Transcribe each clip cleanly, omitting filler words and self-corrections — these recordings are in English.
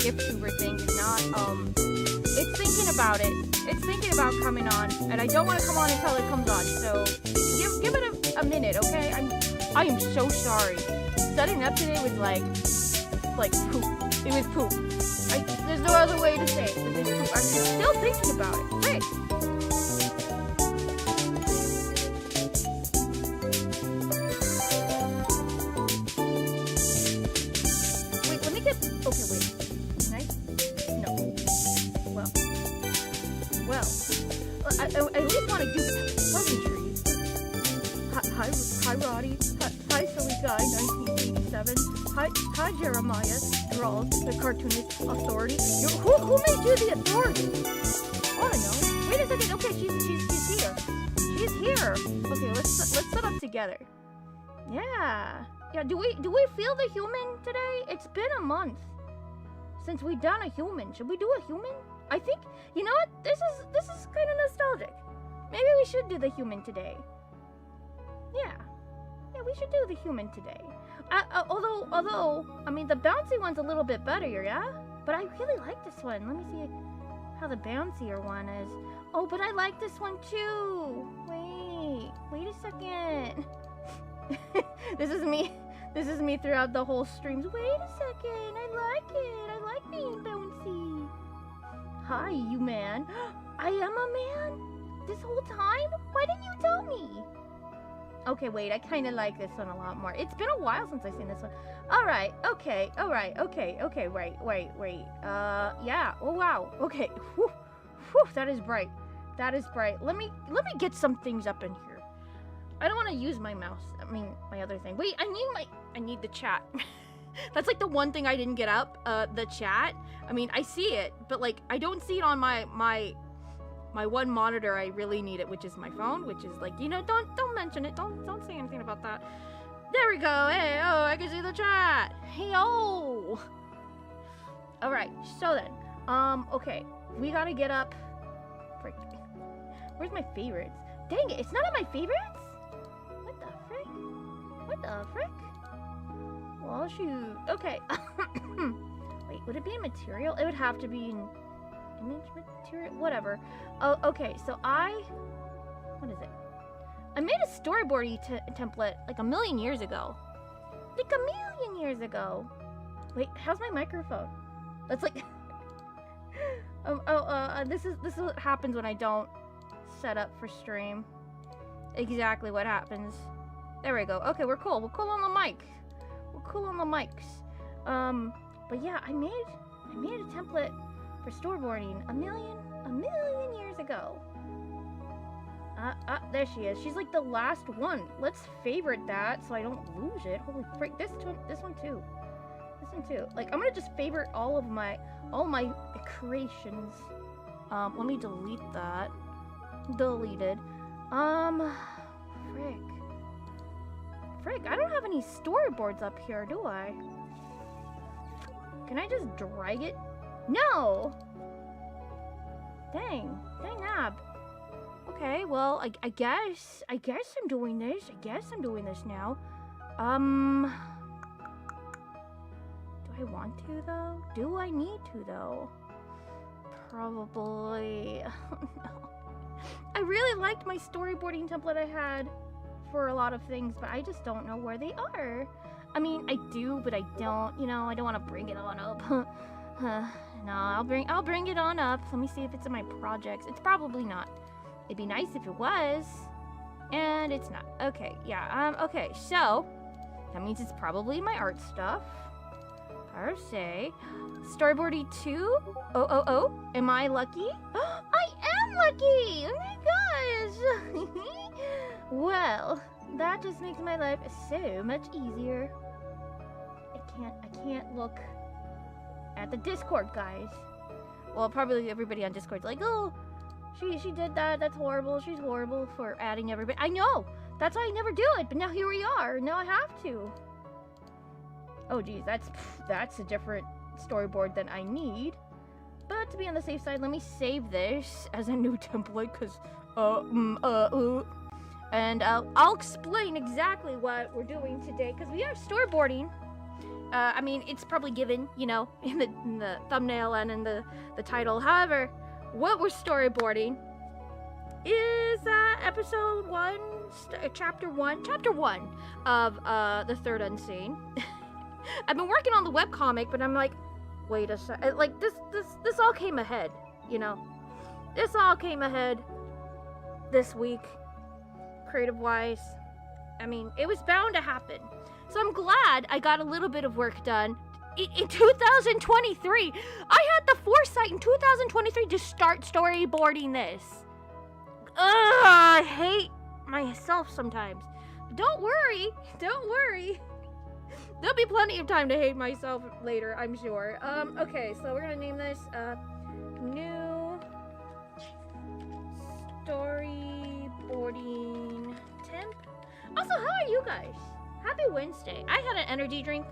gift tuber thing is not, it's thinking about it. It's thinking about coming on, and I don't want to come on until it comes on, so give it a minute, okay? I am so sorry. Setting up today was like poop. It was poop. There's no other way to say it, but it's poop. I'm still thinking about it. Frick. Wait, let me get... Okay, wait. Can I? No. Well. I at least want to do pleasantries. Hi, Roddy. Hi, Silly Guy, 1987. Hi, Jeremiah. Draws, the cartoonist authority. Who made you the authority? I don't know. Wait a second. Okay, she's here. She's here. Okay, let's set up together. Yeah. Do we feel the human today? It's been a month since we've done a human. Should we do a human? I think, you know what? This is kind of nostalgic. Maybe we should do the human today. Yeah, we should do the human today. Although, I mean, the bouncy one's a little bit better, yeah? But I really like this one. Let me see how the bouncier one is. Oh, but I like this one too. Wait a second. This is me throughout the whole streams. Wait a second. I like it. I like being bouncy. Hi, you man. I am a man? This whole time? Why didn't you tell me? Okay, wait, I kind of like this one a lot more. It's been a while since I've seen this one. Alright, okay, wait. Yeah, oh wow, okay. Whew, that is bright. That is bright. Let me get some things up in here. I don't want to use my mouse. I mean, my other thing. Wait, I need the chat. That's like the one thing I didn't get up, the chat. I mean, I see it, but like, I don't see it on my one monitor. I really need it, which is my phone, which is like, you know, don't mention it. Don't say anything about that. There we go. Hey, oh, I can see the chat. Hey, oh. All right. So then, okay, we gotta get up. Frick. Where's my favorites? Dang it, it's none of my favorites? What the frick? What the frick? Well, shoot. Okay. Wait, would it be in material? It would have to be in image material, whatever. Oh, okay, so what is it? I made a storyboarding template like a million years ago. Like a million years ago. Wait, how's my microphone? That's like, this is what happens when I don't set up for stream. Exactly what happens. There we go. Okay, we're cool. We're cool on the mic. We're cool on the mics. But yeah, I made a template for storyboarding a million years ago. There she is. She's like the last one. Let's favorite that so I don't lose it. Holy frick, this one too. This one too. Like, I'm gonna just favorite all my creations. Let me delete that. Deleted. Frick, I don't have any storyboards up here, do I? Can I just drag it? No! Dang nab. Okay, well, I guess I'm doing this. I guess I'm doing this now. Do I want to, though? Do I need to, though? Probably. Oh, no. I really liked my storyboarding template I had for a lot of things, but I just don't know where they are. I mean, I do, but I don't. You know, I don't want to bring it on up. No, I'll bring it on up. Let me see if it's in my projects. It's probably not. It'd be nice if it was. And it's not. Okay, yeah, okay, so that means it's probably my art stuff. Per se. Storyboarding 2? Oh, am I lucky? I am lucky! Oh my gosh! Well, that just makes my life so much easier. I can't look at the Discord, guys. Well, probably everybody on Discord's like, oh, she did that. That's horrible. She's horrible for adding everybody. I know. That's why I never do it. But now here we are. Now I have to. Oh, geez. That's a different storyboard than I need. But to be on the safe side, let me save this as a new template, because, and I'll explain exactly what we're doing today, because we are storyboarding I mean, it's probably given, you know, in the thumbnail and in the title. However, what we're storyboarding is episode 1, chapter 1 of the Third Unseen. I've been working on the webcomic, but I'm like, wait a sec. Like, this all came ahead, you know? This all came ahead this week, creative-wise. I mean, it was bound to happen. So I'm glad I got a little bit of work done in 2023. I had the foresight in 2023 to start storyboarding this. I hate myself sometimes. Don't worry. There'll be plenty of time to hate myself later, I'm sure. Okay, so we're gonna name this, New Storyboarding Temp. Also, how are you guys? Happy Wednesday. I had an energy drink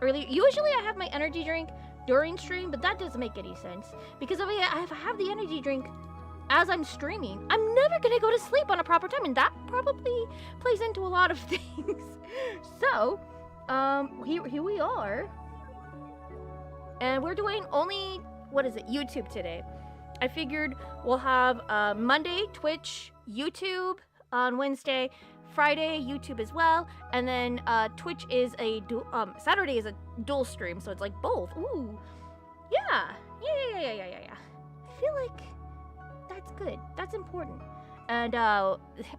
earlier. Usually I have my energy drink during stream, but that doesn't make any sense. Because if I have the energy drink as I'm streaming, I'm never gonna go to sleep on a proper time, and that probably plays into a lot of things. So, here we are. And we're doing only, YouTube today. I figured we'll have Monday, Twitch, YouTube on Wednesday, Friday, YouTube as well, and then Twitch is Saturday is a dual stream, so it's like both. Ooh, yeah. I feel like that's good. That's important. And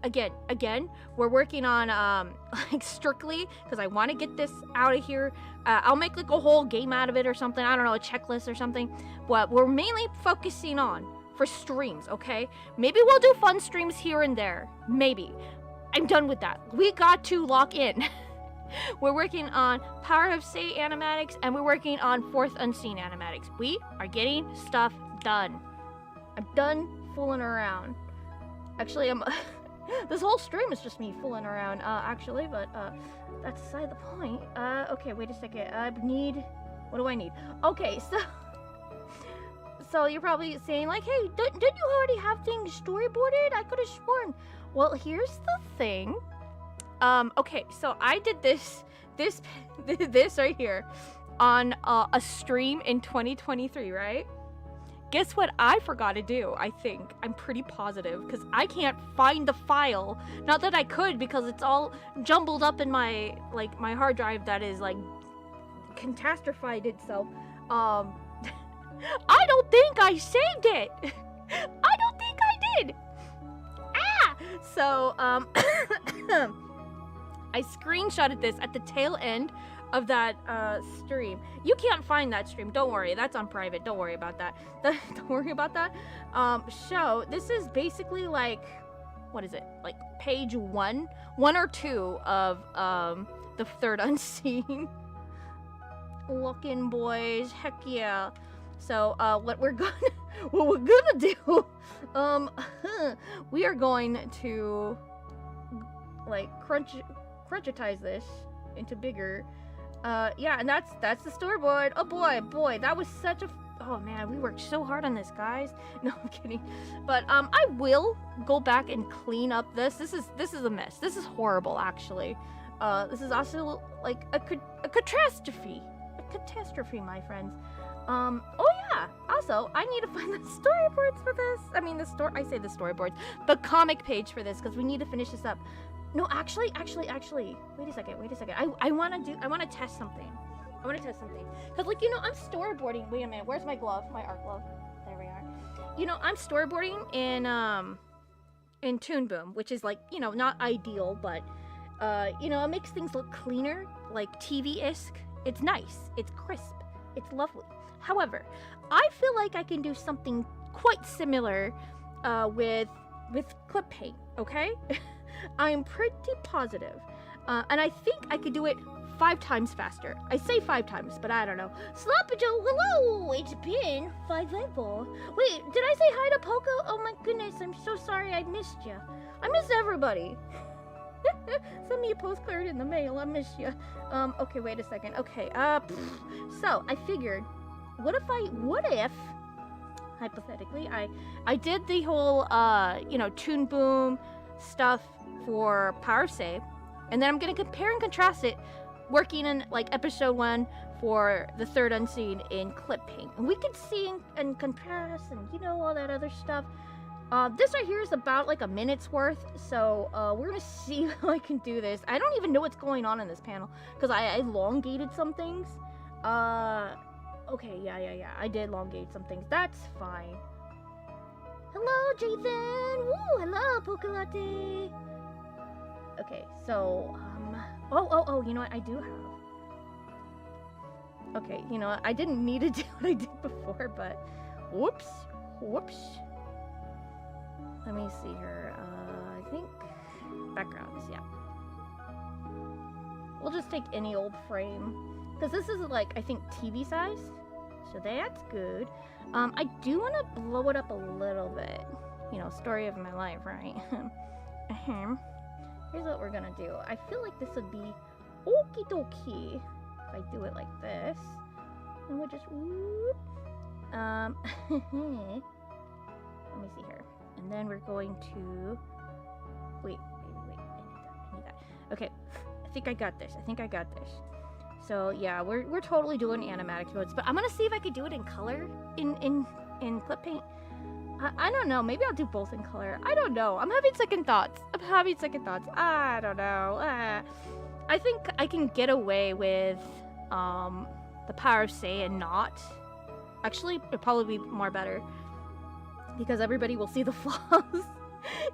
again, we're working on like strictly because I want to get this out of here. I'll make like a whole game out of it or something. I don't know, a checklist or something. But we're mainly focusing on for streams. Okay, maybe we'll do fun streams here and there. Maybe. I'm done with that. We got to lock in. We're working on Power of Say animatics, and we're working on Fourth Unseen animatics. We are getting stuff done. I'm done fooling around. Actually, this whole stream is just me fooling around, actually, but, that's beside the point. Okay, wait a second. What do I need? Okay, so you're probably saying, like, hey, didn't you already have things storyboarded? I could have sworn. Well, here's the thing. Okay, so I did this right here on a stream in 2023, right? Guess what I forgot to do, I think. I'm pretty positive, because I can't find the file. Not that I could, because it's all jumbled up in my hard drive that is, like, catastrophied itself. I don't think I saved it! I don't think I did! So, I screenshotted this at the tail end of that stream. You can't find that stream. Don't worry. That's on private. Don't worry about that. Don't worry about that. So, this is basically like, what is it? Like page 1 or 2 of the Third Unseen. Looking boys. Heck yeah. So, what we're gonna do, we are going to, like, crunchitize this into bigger, yeah, and that's the storyboard. Oh boy, that was such a, oh man, we worked so hard on this, guys. No, I'm kidding. But, I will go back and clean up this. This is a mess. This is horrible, actually. This is also, like, a catastrophe. A catastrophe, my friends. Oh yeah, also, I need to find the storyboards for this. I mean, I say the storyboards, the comic page for this, because we need to finish this up. No, actually, wait a second. I want to test something. Because, like, you know, I'm storyboarding. Wait a minute, where's my glove? My art glove. There we are. You know, I'm storyboarding in Toon Boom, which is, like, you know, not ideal, but, you know, it makes things look cleaner, like TV-esque. It's nice. It's crisp. It's lovely. However, I feel like I can do something quite similar with clip paint, okay? I'm pretty positive. And I think I could do it 5 times faster. I say 5 times, but I don't know. Sloppy Joe, hello! It's been 5 level. Wait, did I say hi to Poco? Oh my goodness, I'm so sorry I missed you. I miss everybody. Send me a postcard in the mail, I miss you. Okay, wait a second. Okay, so I figured, what if, hypothetically, I did the whole, you know, Toon Boom stuff for Power Save, and then I'm gonna compare and contrast it working in like episode 1 for the third unseen in clip paint, and we could see and contrast and you know all that other stuff. This right here is about like a minute's worth, so we're gonna see how I can do this. I don't even know what's going on in this panel because I elongated some things. Okay, yeah, I did elongate some things. That's fine. Hello, Jathan! Woo! Hello, Pokelate! Okay, so, oh, you know what? I do have. Okay, you know what? I didn't need to do what I did before, but... Whoops. Let me see here. I think... Backgrounds, yeah. We'll just take any old frame. Because this is, like, I think TV size. So that's good. I do want to blow it up a little bit. You know, story of my life, right? Here's what we're gonna do. I feel like this would be okie dokie if I do it like this. And we'll just whoop. Let me see here. And then we're going to wait. I need that. Okay. I think I got this. So yeah, we're totally doing animatic modes, but I'm gonna see if I could do it in color in clip paint. I don't know. Maybe I'll do both in color. I don't know. I'm having second thoughts. I don't know. I think I can get away with the power of say and not. Actually, it'd probably be more better because everybody will see the flaws.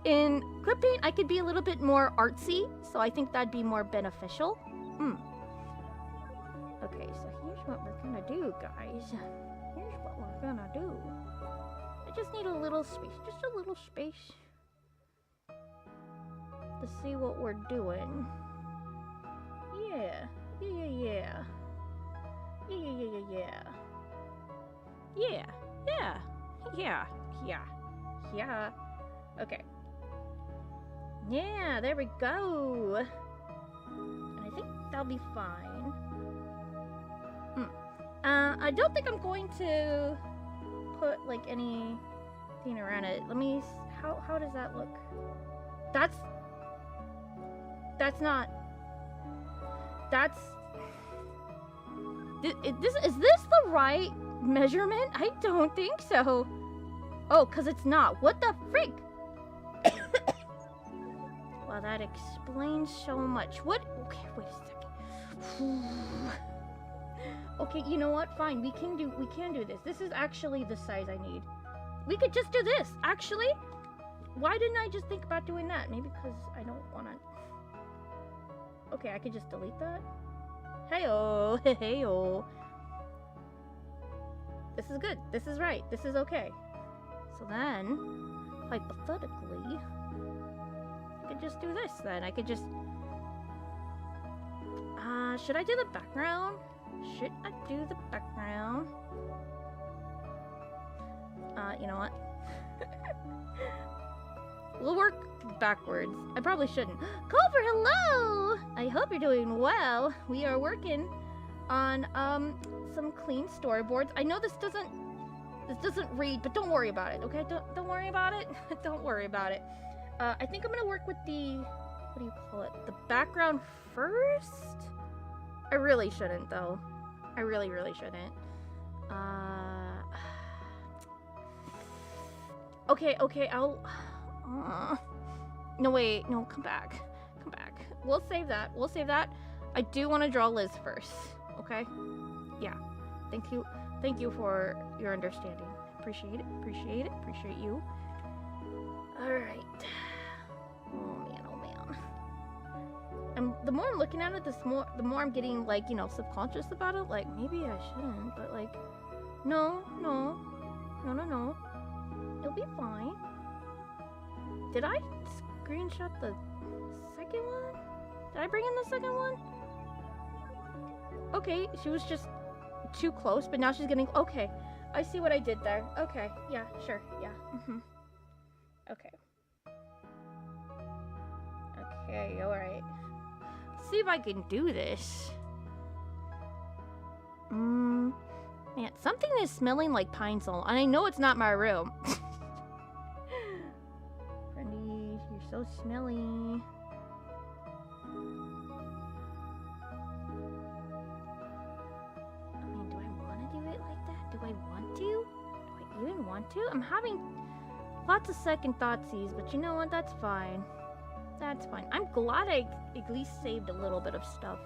In clip paint, I could be a little bit more artsy, so I think that'd be more beneficial. Okay, so here's what we're gonna do, guys. I just need a little space, to see what we're doing. Yeah. Okay. Yeah, there we go. And I think that'll be fine. I don't think I'm going to put like anything around it. Let me. How does that look? That's not. Is this the right measurement? I don't think so. Oh, cause it's not. What the frick? Well, that explains so much. What? Okay, wait a second. Okay, you know what? Fine, we can do this. This is actually the size I need. We could just do this. Actually, why didn't I just think about doing that? Maybe because I don't want to. Okay, I could just delete that. Heyo, heyo. This is good. This is right. This is okay. So then, hypothetically, I could just do this then. I could just... should I do the background? You know what? We'll work backwards. I probably shouldn't. Culver, hello! I hope you're doing well. We are working on, some clean storyboards. I know this doesn't read, but don't worry about it, okay? Don't worry about it. Don't worry about it. I think I'm gonna work with the, what do you call it? The background first? I really shouldn't, though. I really shouldn't. Okay, I'll... No, wait. No, come back. We'll save that. I do want to draw Liz first, okay? Yeah. Thank you for your understanding. Appreciate it. Appreciate you. Alright. Oh, man. And the more I'm looking at it, the more I'm getting, like, you know, subconscious about it. Like, maybe I shouldn't, but, like, no. It'll be fine. Did I screenshot the second one? Did I bring in the second one? Okay, she was just too close, but now she's getting... Okay, I see what I did there. Okay, yeah, sure, yeah. Okay, alright. See if I can do this. Man, something is smelling like pine sol, and I know it's not my room. Brandy, you're so smelly. want to. I'm having lots of second thoughtsies, but you know what? That's fine. That's fine. I'm glad I at least saved a little bit of stuff.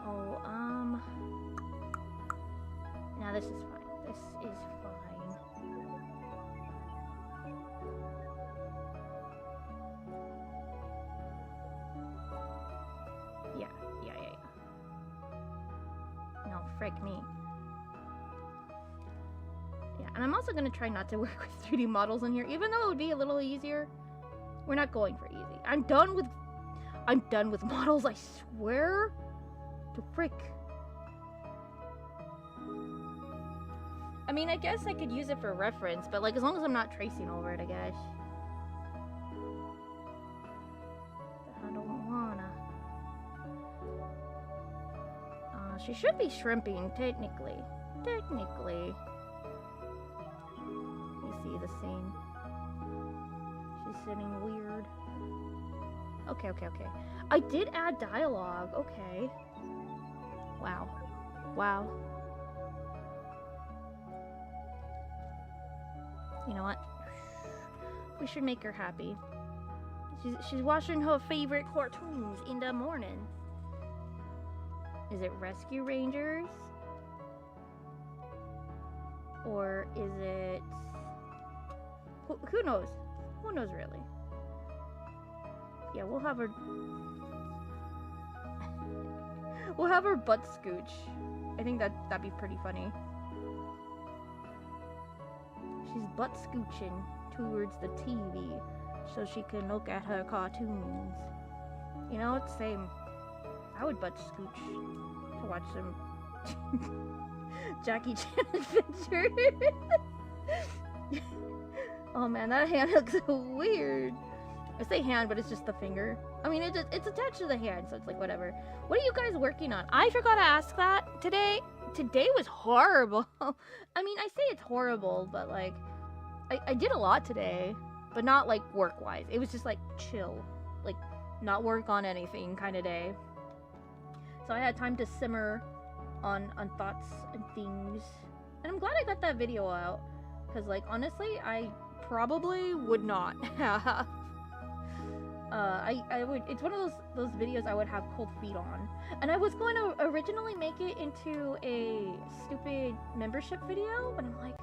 Oh, now this is fine. This is fine. Yeah. No, frick me. Yeah, and I'm also gonna try not to work with 3D models in here, even though it would be a little easier. We're not going for easy. I'm done with models, I swear to frick. I mean, I guess I could use it for reference, but like as long as I'm not tracing over it, I guess. I don't wanna. She should be shrimping, technically. Technically. You see the scene. She's sitting weird. Okay. I did add dialogue. Okay. Wow. You know what? We should make her happy. She's watching her favorite cartoons in the morning. Is it Rescue Rangers? Or is it... Who knows? Who knows, really? Yeah, we'll have her... we'll have her butt scooch. I think that'd be pretty funny. She's butt scooching towards the TV so she can look at her cartoons. You know, it's same. I would butt scooch to watch some Jackie Chan adventure. Oh man, that hand looks so weird. I say hand, but it's just the finger. I mean, it's attached to the hand, so it's like whatever. What are you guys working on? I forgot to ask that today. Today was horrible. I mean, I say it's horrible, but like, I did a lot today, but not like work-wise. It was just like chill, like not work on anything kind of day. So I had time to simmer on thoughts and things. And I'm glad I got that video out, because like honestly, I probably would not have. I would. It's one of those videos I would have cold feet on, and I was going to originally make it into a stupid membership video, but I'm like,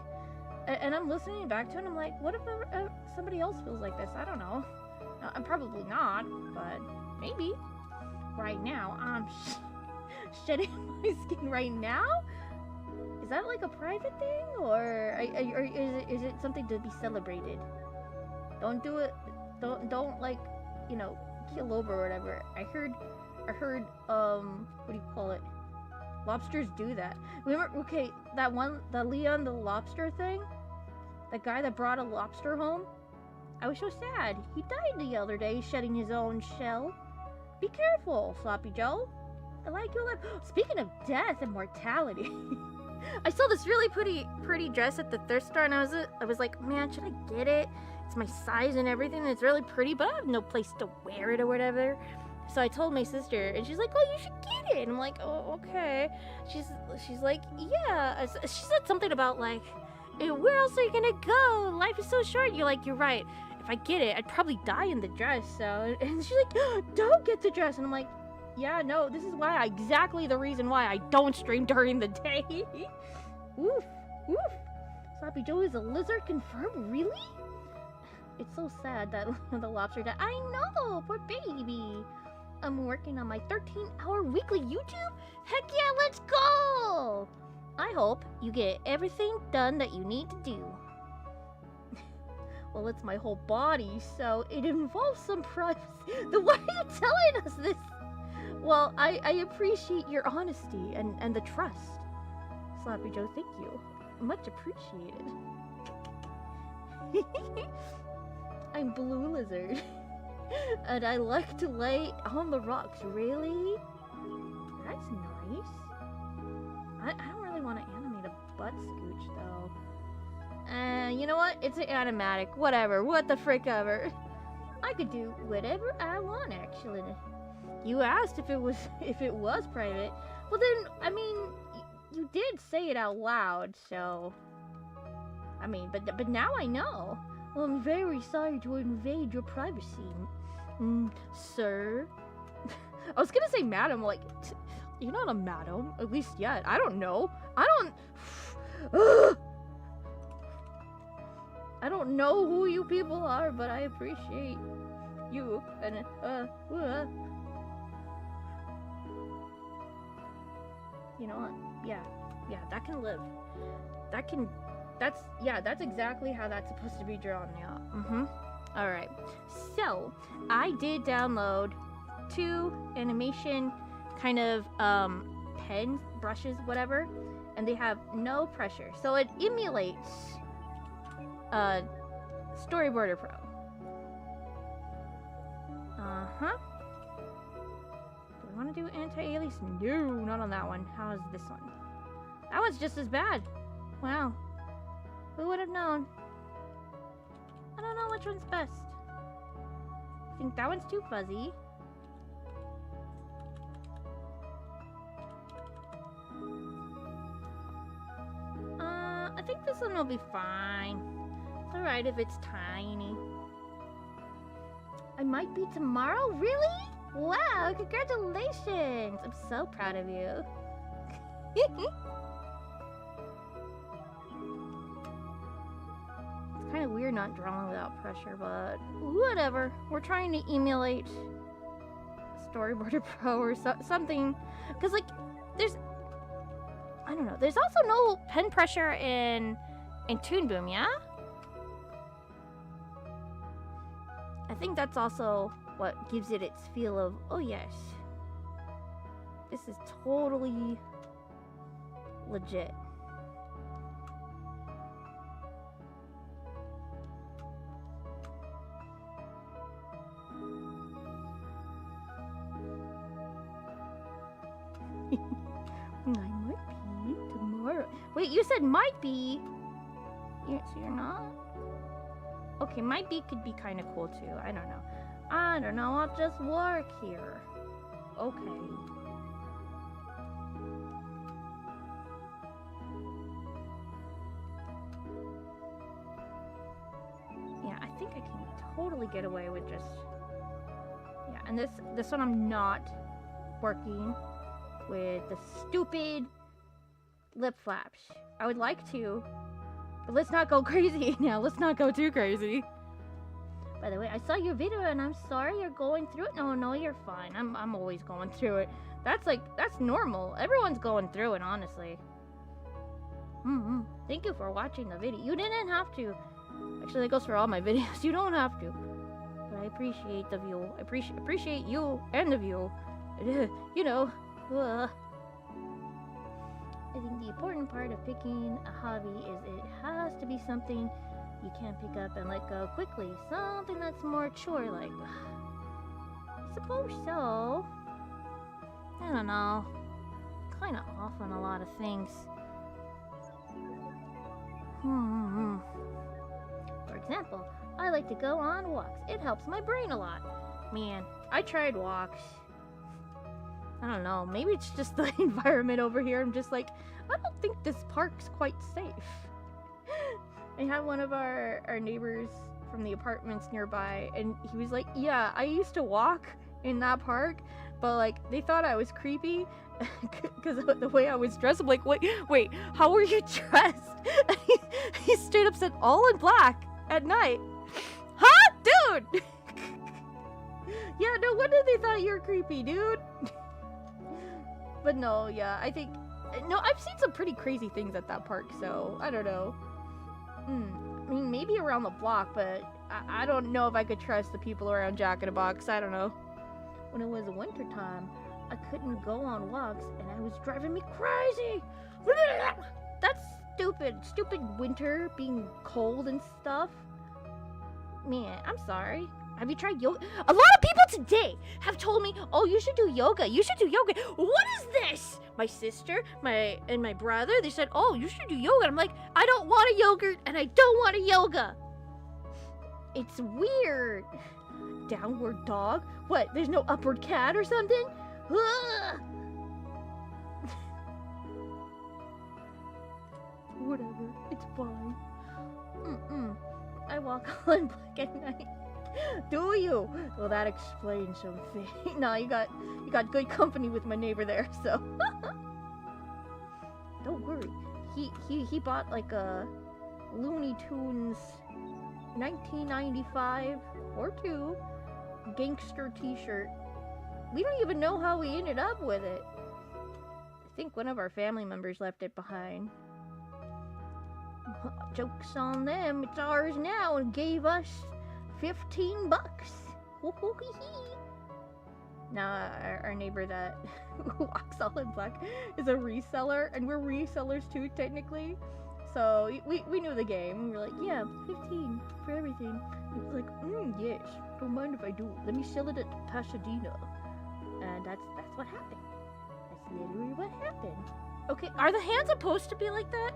and I'm listening back to it, and I'm like, what if somebody else feels like this? I don't know. I'm probably not, but maybe. Right now, I'm shedding my skin right now. Is that like a private thing, or is it something to be celebrated? Don't do it. Don't like, you know, kill over or whatever. I heard what do you call it? Lobsters do that. Remember, okay, the Leon the lobster thing? The guy that brought a lobster home? I was so sad. He died the other day shedding his own shell. Be careful, Sloppy Joe. I like your life. Speaking of death and mortality, I saw this really pretty dress at the thrift store, and I was like, man, should I get it? It's my size and everything, and it's really pretty, but I have no place to wear it or whatever. So I told my sister, and she's like, oh, you should get it. And I'm like, oh, okay. She's like, yeah. She said something about like, where else are you gonna go? Life is so short. You're like, you're right. If I get it, I'd probably die in the dress. So, and she's like, oh, don't get the dress. And I'm like, yeah, no, this is exactly the reason why I don't stream during the day. Oof. Sloppy Joe is a lizard confirmed? Really? It's so sad that the lobster died. I know, poor baby. I'm working on my 13-hour weekly YouTube. Heck yeah, let's go! I hope you get everything done that you need to do. Well, it's my whole body, so it involves some privacy. Then why are you telling us this? Well, I appreciate your honesty and the trust. Sloppy Joe, thank you. Much appreciated. I'm Blue Lizard. And I like to lay on the rocks. Really? That's nice. I don't really want to animate a butt scooch, though. You know what? It's an animatic. Whatever. What the frick ever. I could do whatever I want, actually. You asked if it was private. Well then, I mean, you did say it out loud, so... I mean, but now I know. Well, I'm very sorry to invade your privacy, sir. I was gonna say madam, like, you're not a madam, at least yet. I don't know. I don't know who you people are, but I appreciate you, and, you know what? Yeah, that can live. That's exactly how that's supposed to be drawn, yeah. Alright, so, I did download 2 animation kind of, pens, brushes, whatever, and they have no pressure. So it emulates, Storyboarder Pro. Do we want to do anti-alias? No, not on that one. How is this one? That one's just as bad. Wow. Who would have known? I don't know which one's best. I think that one's too fuzzy. I think this one will be fine. It's alright if it's tiny. I might be tomorrow? Really? Wow, congratulations! I'm so proud of you. It's kind of weird not drawing without pressure, but whatever. We're trying to emulate Storyboarder Pro or something. Because, like, there's... I don't know. There's also no pen pressure in Toon Boom, yeah? I think that's also what gives it its feel of, oh yes, this is totally legit. I might be tomorrow. Wait, you said might be? So you're not? Okay, might be could be kind of cool too. I don't know. I'll just work here. Okay. Yeah, I think I can totally get away with just... Yeah, and this one I'm not working with the stupid lip flaps. I would like to, but let's not go crazy now. Let's not go too crazy. By the way, I saw your video and I'm sorry you're going through it. No, you're fine. I'm always going through it. That's normal. Everyone's going through it, honestly. Thank you for watching the video. You didn't have to. Actually, that goes for all my videos. You don't have to. But I appreciate the view. I appreciate you and the view. You know. I think the important part of picking a hobby is it has to be something you can pick up and let go quickly. Something that's more chore-like. I suppose so. I don't know. Kind of off on a lot of things. For example, I like to go on walks. It helps my brain a lot. Man, I tried walks. I don't know, maybe it's just the environment over here. I'm just like, I don't think this park's quite safe. I had one of our neighbors from the apartments nearby, and he was like, yeah, I used to walk in that park, but like, they thought I was creepy because of the way I was dressed. I'm like, wait, how were you dressed? He straight up said, all in black at night. Huh? Dude! Yeah, no wonder they thought you were creepy, dude. But no, yeah, I think... No, I've seen some pretty crazy things at that park, so I don't know. I mean, maybe around the block, but I don't know if I could trust the people around Jack in a Box. I don't know. When it was winter time, I couldn't go on walks, and it was driving me crazy. That's stupid. Stupid winter, being cold and stuff. Man, I'm sorry. Have you tried yoga? A lot of people today have told me, oh, you should do yoga. You should do yoga. What is this? My sister, and my brother, they said, oh, you should do yoga. I'm like, I don't want a yogurt and I don't want a yoga. It's weird. Downward dog? What, there's no upward cat or something? It's fine. I walk on black at night. Do you? Well, that explains something. No, you got good company with my neighbor there, so. Don't worry. He bought like a Looney Tunes 1995 or 2 gangster t-shirt. We don't even know how we ended up with it. I think one of our family members left it behind. Joke's on them. It's ours now and gave us $15. Now our neighbor that walks all in black is a reseller, and we're resellers too, technically. So we knew the game. We were like, yeah, 15 for everything. He was like, yes, don't mind if I do. Let me sell it at Pasadena. And that's what happened. That's literally what happened. Okay, are the hands supposed to be like that?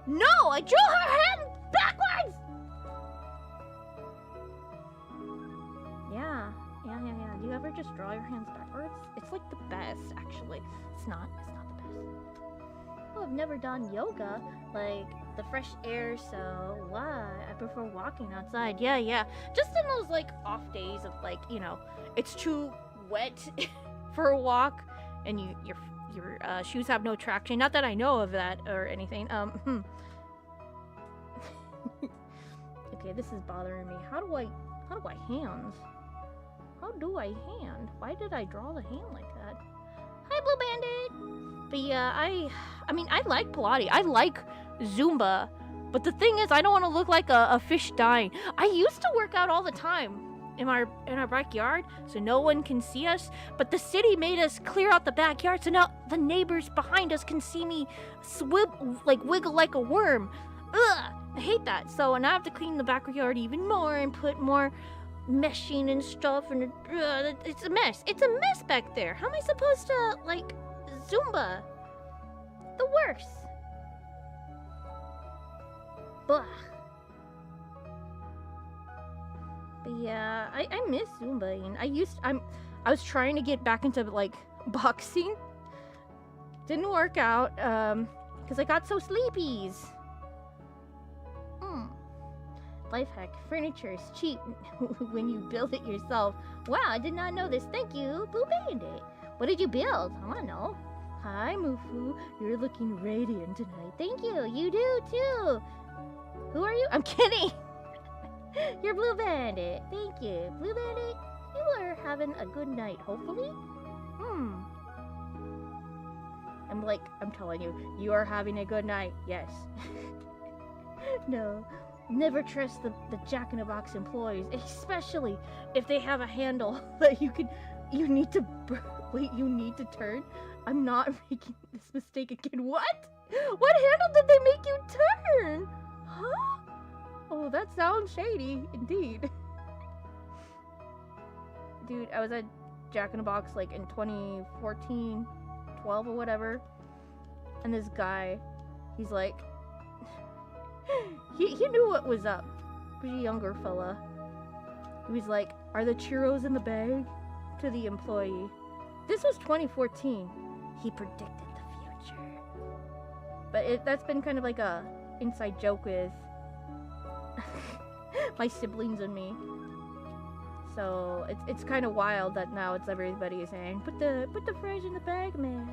No, I drew her hand backwards! Yeah. Do you ever just draw your hands backwards? It's like the best, actually. It's not the best. Oh, I've never done yoga. Like, the fresh air, so why? I prefer walking outside. Yeah. Just in those, like, off days of, like, you know, it's too wet for a walk, and your shoes have no traction. Not that I know of that or anything. Okay, this is bothering me. How do I hands? How do I hand? Why did I draw the hand like that? Hi, Blue Bandit! But yeah, I mean, I like Pilates. I like Zumba. But the thing is, I don't want to look like a fish dying. I used to work out all the time in our backyard, so no one can see us. But the city made us clear out the backyard, so now the neighbors behind us can see me wiggle like a worm. Ugh! I hate that. So now I have to clean the backyard even more and put more meshing and stuff, and it's a mess. It's a mess back there. How am I supposed to, like, Zumba? The worst. Blah. But yeah, I miss Zumba. I was trying to get back into, like, boxing. Didn't work out, because I got so sleepies. Life hack, furniture is cheap when you build it yourself. Wow, I did not know this. Thank you, Blue Bandit. What did you build? I want to know. Hi, Mufu. You're looking radiant tonight. Thank you. You do, too. Who are you? I'm kidding. You're Blue Bandit. Thank you. Blue Bandit, you are having a good night, hopefully. I'm telling you, you are having a good night. Yes. No. Never trust the Jack in the Box employees, especially if they have a handle that you need to turn. I'm not making this mistake again. What? What handle did they make you turn? Huh? Oh, that sounds shady, indeed. Dude, I was at Jack in the Box like in 2014, 12 or whatever, and this guy, he's like, he knew what was up. He was a younger fella. He was like, are the churros in the bag? To the employee. This was 2014. He predicted the future. But that's been kind of like a inside joke with my siblings and me. So it's kind of wild that now it's everybody is saying, put the fries in the bag, man.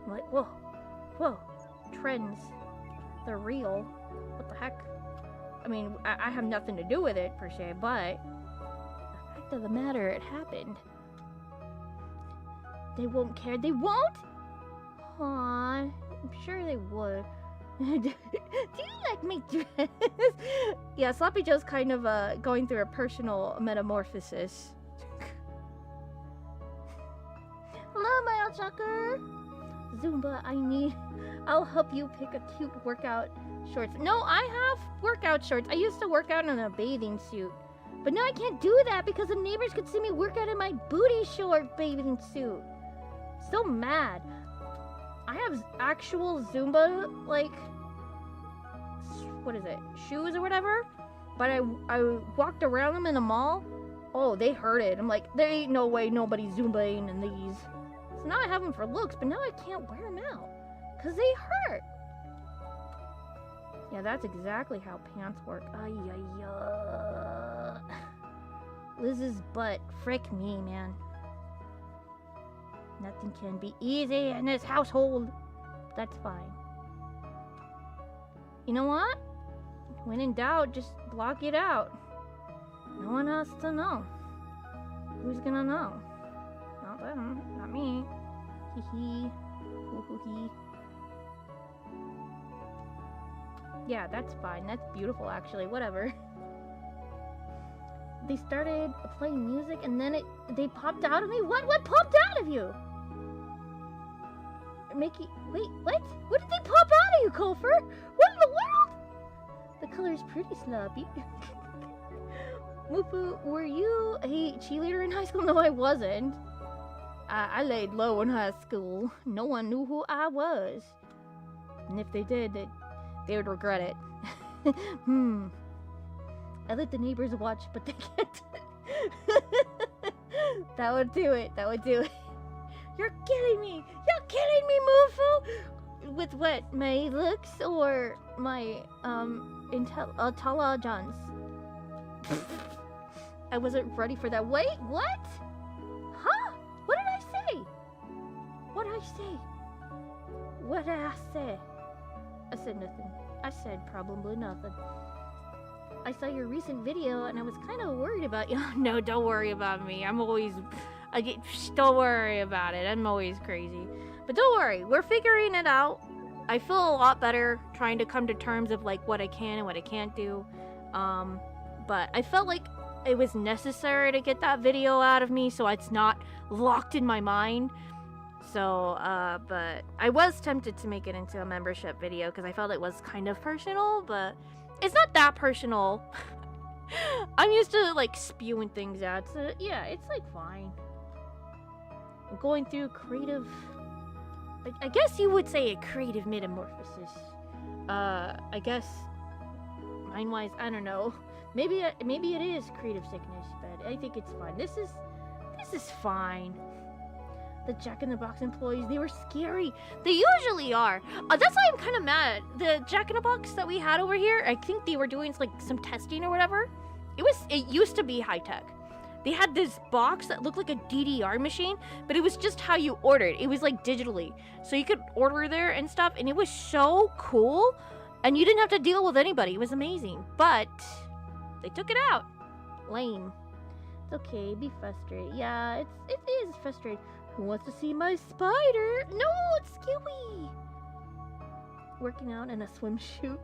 I'm like, whoa, trends, they're real. What the heck? I mean, I have nothing to do with it, per se, but the fact of the matter, it happened. They won't care. They won't? Aw, I'm sure they would. Do you like my dress? Yeah, Sloppy Joe's kind of going through a personal metamorphosis. Hello, my old sucker. Zumba, I'll help you pick a cute workout shorts. No, I have workout shorts. I used to work out in a bathing suit. But now I can't do that because the neighbors could see me work out in my booty short bathing suit. So mad. I have actual Zumba, like, what is it, shoes or whatever? But I walked around them in the mall. Oh, they hurt it. I'm like, there ain't no way nobody's Zumbaing in these. So now I have them for looks, but now I can't wear them out. Because they hurt. Yeah, that's exactly how pants work. Ay, ay, Liz's butt. Frick me, man. Nothing can be easy in this household. That's fine. You know what? When in doubt, just block it out. No one has to know. Who's gonna know? Not them. Not me. Hee hee. Hoo hoo hee. Yeah, that's fine. That's beautiful, actually. Whatever. They started playing music and then they popped out of me? What popped out of you? Mickey, wait, what? What did they pop out of you, Kofer? What in the world? The color's pretty sloppy. Mufu, were you a cheerleader in high school? No, I wasn't. I laid low in high school. No one knew who I was. And if they did, they would regret it. I let the neighbors watch, but they can't. That would do it. That would do it. You're kidding me! You're kidding me, Mufu! With what? My looks or my, intelligence? I wasn't ready for that. Wait, what? Huh? What did I say? What did I say? What did I say? I said nothing. I said probably nothing. I saw your recent video and I was kind of worried about you. No, don't worry about me. I'm always... don't worry about it. I'm always crazy. But don't worry. We're figuring it out. I feel a lot better trying to come to terms of like what I can and what I can't do. But I felt like it was necessary to get that video out of me so it's not locked in my mind. So, but I was tempted to make it into a membership video because I felt it was kind of personal, but it's not that personal. I'm used to like spewing things out, so yeah, it's like fine. I'm going through creative, I guess you would say a creative metamorphosis. I guess mine-wise, I don't know. Maybe it is creative sickness, but I think it's fine. This is fine. The Jack in the Box employees, they were scary. They usually are. That's why I'm kind of mad. The Jack in the Box that we had over here, I think they were doing like some testing or whatever. It used to be high tech. They had this box that looked like a DDR machine, but it was just how you ordered. It was like digitally. So you could order there and stuff, and it was so cool. And you didn't have to deal with anybody. It was amazing. But they took it out. Lame. It's okay, be frustrated. Yeah, it is frustrating. Who wants to see my spider? No, it's Skilly. Working out in a swimsuit.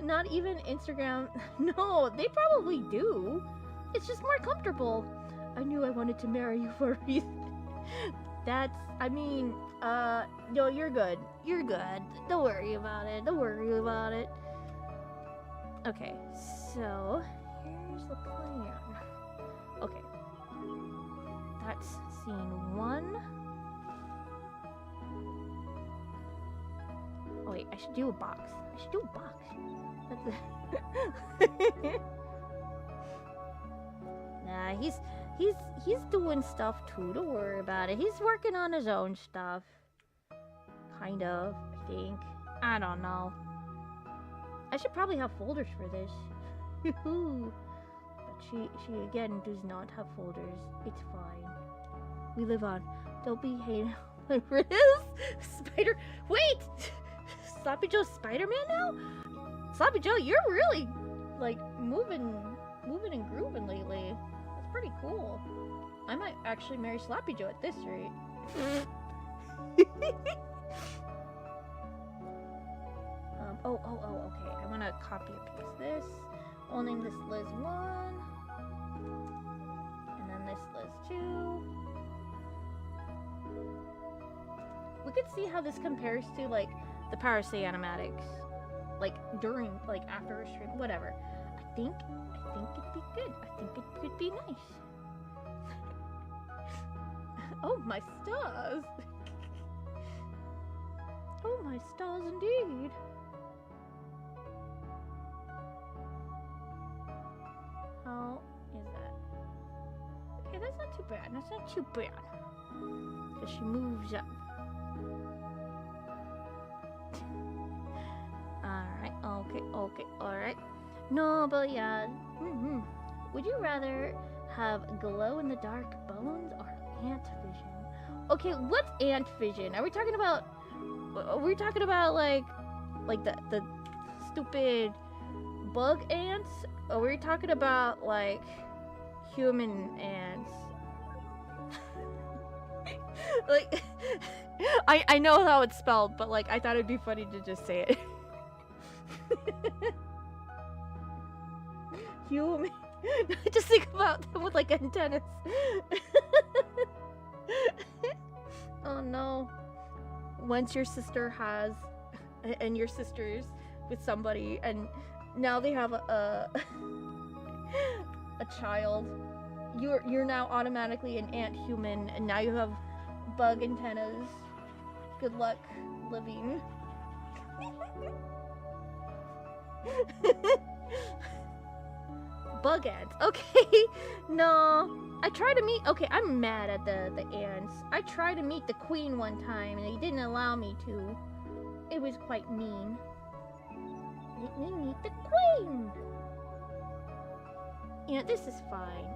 Not even Instagram. No, they probably do. It's just more comfortable. I knew I wanted to marry you for a reason. No, you're good. You're good. Don't worry about it. Don't worry about it. Okay, so here's the plan. Okay. That's scene 1. Oh wait, I should do a box. That's Nah, he's doing stuff too. Don't worry about it. He's working on his own stuff. Kind of, I think. I don't know. I should probably have folders for this. But she again does not have folders. It's fine. We live on. Don't be hating. Whatever it is. Spider. Wait. Sloppy Joe's Spider-Man now? Sloppy Joe, you're really like moving and grooving lately. That's pretty cool. I might actually marry Sloppy Joe at this rate. Okay. I want to copy and paste this. I'll name this Liz 1. And then this Liz 2. We could see how this compares to, like, the Parasay animatics. Like, during, like, after a stream, whatever. I think it'd be good. I think it could be nice. Oh, my stars. Oh, my stars indeed. How is that? Okay, that's not too bad. That's not too bad. Because she moves up. Alright, okay, alright. No, but yeah. Would you rather have glow-in-the-dark bones or ant vision? Okay, what's ant vision? Are we talking about like the stupid bug ants? Or are we talking about like human ants? Like, I know how it's spelled, but like I thought it'd be funny to just say it. Human. Just think about them with like antennas. Oh no. Once your sister has, and your sister's with somebody, and now they have a child, you're now automatically an ant human, and now you have bug antennas. Good luck living. Bug ants. Okay. No. I tried to meet... Okay, I'm mad at the ants. I tried to meet the queen one time, and they didn't allow me to. It was quite mean. Let me meet the queen! Yeah, this is fine.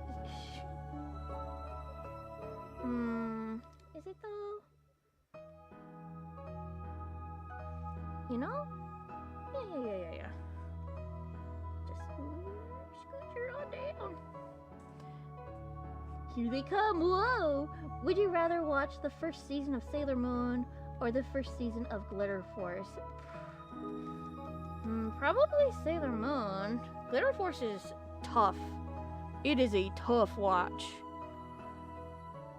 Is it though? You know? Yeah. Just scooch on down. Here they come, whoa! Would you rather watch the first season of Sailor Moon or the first season of Glitter Force? Probably Sailor Moon. Glitter Force is tough. It is a tough watch.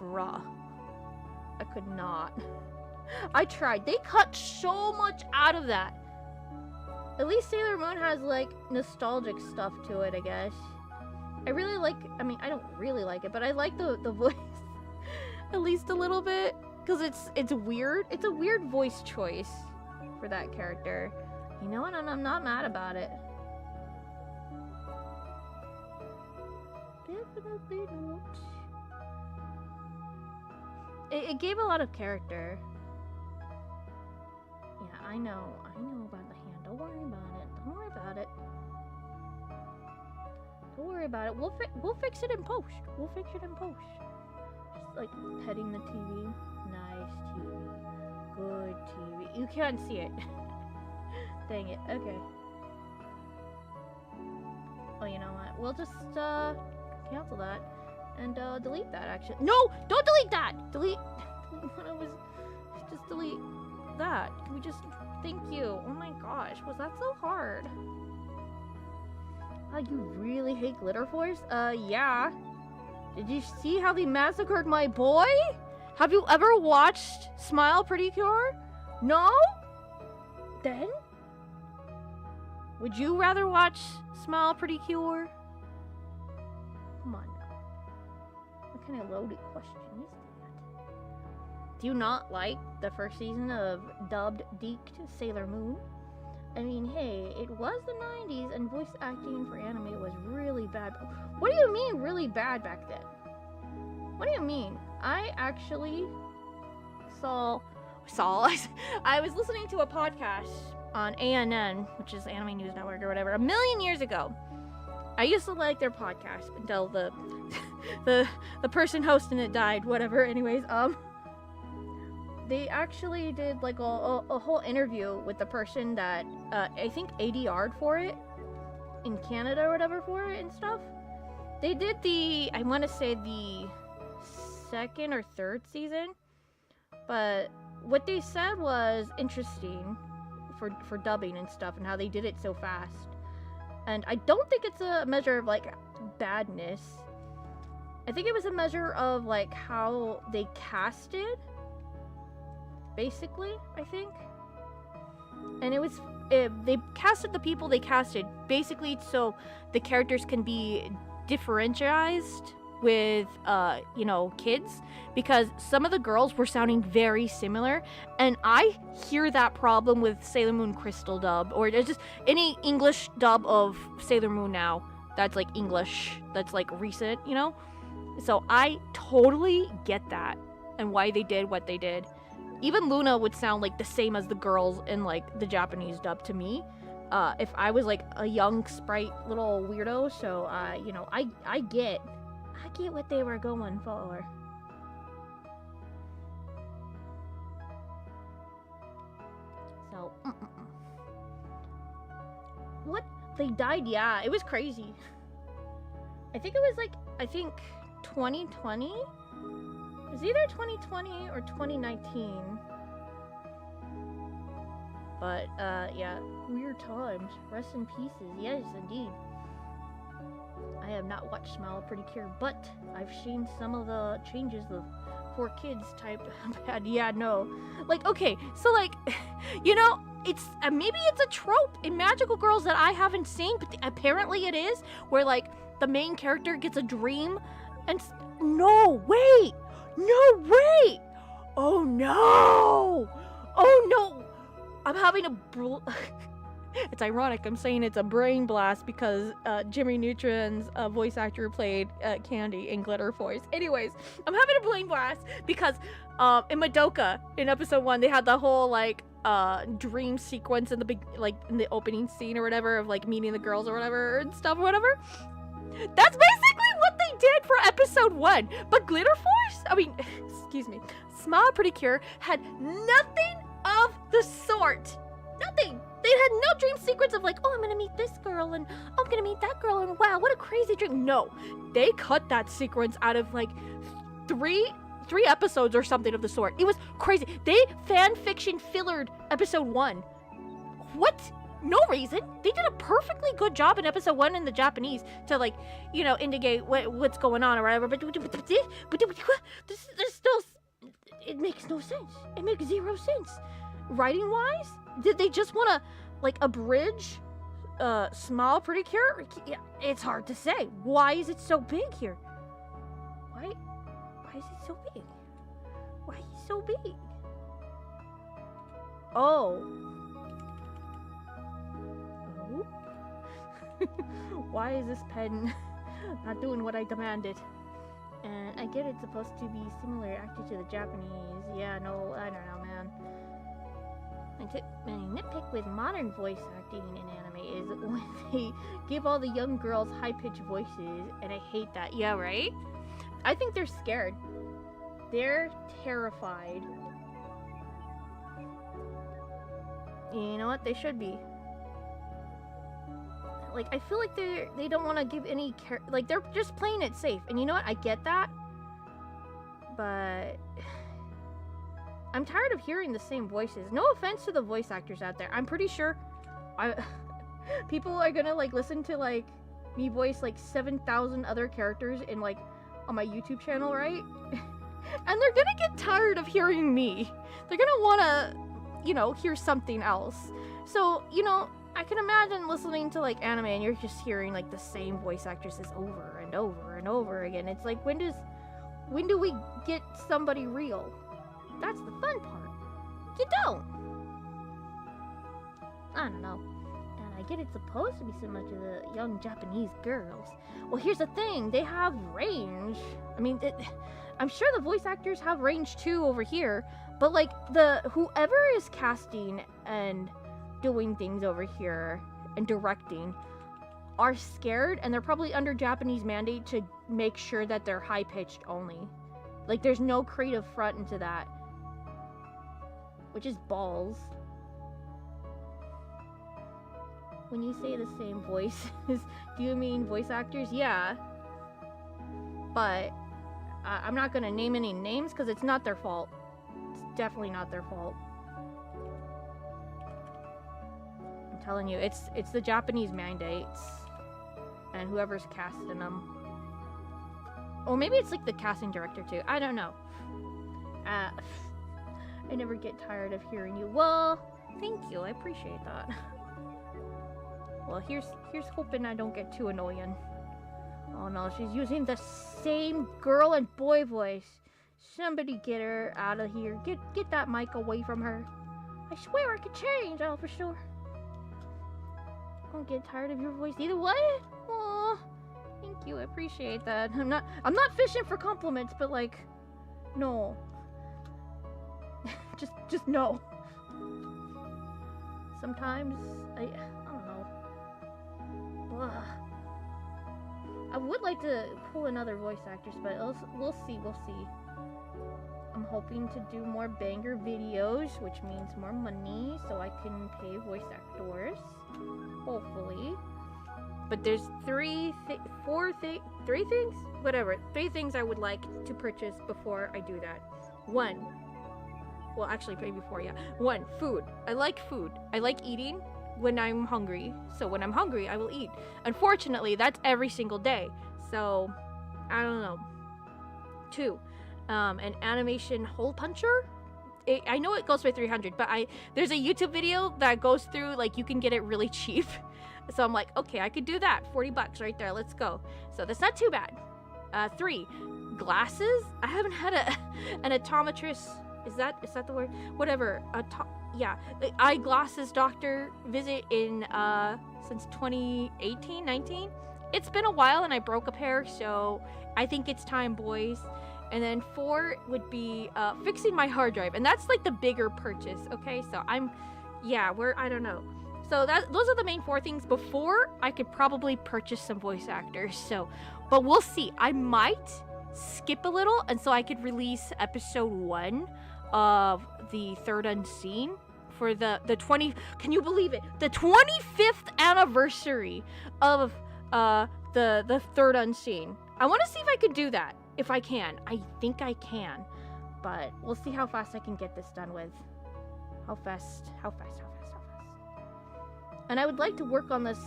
Bruh. I could not. I tried. They cut so much out of that. At least Sailor Moon has, like, nostalgic stuff to it, I guess. I really like... I mean, I don't really like it, but I like the voice. At least a little bit. Because it's weird. It's a weird voice choice for that character. You know what? I'm not mad about it. Definitely not. It gave a lot of character. Yeah, I know about the hand. Don't worry about it. Don't worry about it. Don't worry about it. We'll fix it in post. We'll fix it in post. Just like petting the TV. Nice TV. Good TV. You can't see it. Dang it. Okay. Oh, you know what? We'll just cancel that and delete that. Actually, no! Don't delete that. Delete when I was just delete that. Can we just? Thank you. Oh my gosh, was that so hard? Oh, you really hate Glitter Force? Yeah. Did you see how they massacred my boy? Have you ever watched Smile Pretty Cure? No? Then? Would you rather watch Smile Pretty Cure? Come on now. What kind of loaded question is that? Do you not like the first season of dubbed Deked Sailor Moon? I mean, hey, it was the 90s and voice acting for anime was really bad. What do you mean really bad back then? What do you mean? I actually saw I was listening to a podcast on ANN, which is Anime News Network or whatever, a million years ago. I used to like their podcast until the person hosting it died, whatever. Anyways, they actually did like a whole interview with the person that I think ADR'd for it in Canada or whatever for it and stuff. They did I want to say the second or third season, but what they said was interesting for dubbing and stuff and how they did it so fast. And I don't think it's a measure of like badness. I think it was a measure of like how they casted, basically, I think. And they casted the people they casted basically so the characters can be differentiated with kids, because some of the girls were sounding very similar, and I hear that problem with Sailor Moon Crystal dub, or just any English dub of Sailor Moon now that's like English, that's like recent, so I totally get that and why they did what they did. Even Luna would sound like the same as the girls in like the Japanese dub to me, if I was like a young sprite little weirdo. So you know, I get what they were going for. So what, they died? Yeah, it was crazy. I think it was like 2020. It was either 2020 or 2019. But yeah, weird times. Rest in pieces. Yes, indeed. I have not watched Smile Pretty Cure, but I've seen some of the changes the poor kids typed had. Yeah, no. Like, okay, so like, you know, it's maybe it's a trope in magical girls that I haven't seen, but apparently it is, where like the main character gets a dream and no, wait! Oh no! Oh no! I'm having a it's ironic I'm saying it's a brain blast because Jimmy Neutron's voice actor played Candy in Glitter Force. Anyways, I'm having a brain blast because in Madoka, in episode 1, they had the whole like dream sequence in the big, like in the opening scene or whatever, of like meeting the girls or whatever and stuff or whatever. That's basically what they did for episode 1. But Glitter Force, I mean, excuse me, Smile Pretty Cure had nothing of the sort. Nothing. They had no dream sequence of like, oh, I'm gonna meet this girl and oh, I'm gonna meet that girl and wow, what a crazy dream. No, they cut that sequence out of like three episodes or something of the sort. It was crazy. They fan fiction fillered episode 1. What? No reason. They did a perfectly good job in episode 1 in the Japanese to like, you know, indicate what's going on or whatever. But this still, it makes no sense. It makes zero sense. Writing wise, did they just want to like abridge Smile Pretty Cure? Yeah, it's hard to say. Why is it so big here? Why is it so big? Why is it so big? Oh. Why is this pen not doing what I demanded? And I get it's supposed to be similar actually to the Japanese. Yeah, no, I don't know, man. My nitpick with modern voice acting in anime is when they give all the young girls high-pitched voices, and I hate that. Yeah, right? I think they're scared. They're terrified. You know what? They should be. Like, I feel like they don't want to give any like, they're just playing it safe. And you know what? I get that. But I'm tired of hearing the same voices. No offense to the voice actors out there. I'm pretty sure people are gonna like listen to like me voice like 7,000 other characters in like on my YouTube channel, right? And they're gonna get tired of hearing me. They're gonna wanna, you know, hear something else. So, you know, I can imagine listening to like anime and you're just hearing like the same voice actresses over and over and over again. It's like, when do we get somebody real? That's the fun part. You don't. I don't know. And I get it's supposed to be similar to the young Japanese girls. Well, here's the thing. They have range. I mean, I'm sure the voice actors have range too over here. But like whoever is casting and doing things over here and directing are scared, and they're probably under Japanese mandate to make sure that they're high-pitched only. Like, there's no creative front into that, which is balls. When you say the same voices, do you mean voice actors? Yeah, but I'm not gonna name any names because it's not their fault. It's definitely not their fault. I'm telling you, it's the Japanese mandates and whoever's casting them. Or maybe it's like the casting director too. I don't know. I never get tired of hearing you. Well, thank you. I appreciate that. Well, here's hoping I don't get too annoying. Oh no, she's using the same girl and boy voice. Somebody get her out of here. Get that mic away from her. I swear I could change, oh, for sure. Don't get tired of your voice either. What? Aw, thank you. I appreciate that. I'm not fishing for compliments, but like, no. just no. Sometimes I don't know. Ugh. I would like to pull in other voice actors, but we'll see. I'm hoping to do more banger videos, which means more money, so I can pay voice actors. Hopefully. But there's three things I would like to purchase before I do that. One, well, actually, maybe four, yeah. One, food. I like food. I like eating when I'm hungry. So when I'm hungry, I will eat. Unfortunately, that's every single day. So, I don't know. Two, an animation hole puncher. I know it goes for 300, but there's a YouTube video that goes through, like, you can get it really cheap. So I'm like, okay, I could do that. 40 bucks right there. Let's go. So that's not too bad. Three, glasses. I haven't had an optometrist. Is that the word? Whatever. Yeah, eyeglasses doctor visit in since 2018, 19. It's been a while, and I broke a pair, so I think it's time, boys. And then 4 would be fixing my hard drive, and that's like the bigger purchase. Okay, so I don't know. So those are the main 4 things before I could probably purchase some voice actors. So, but we'll see. I might skip a little, and so I could release episode 1 of the Third Unseen for the 20. Can you believe it? The 25th anniversary of the Third Unseen. I want to see if I could do that. If I can. I think I can, but we'll see how fast I can get this done with. How fast. And I would like to work on this,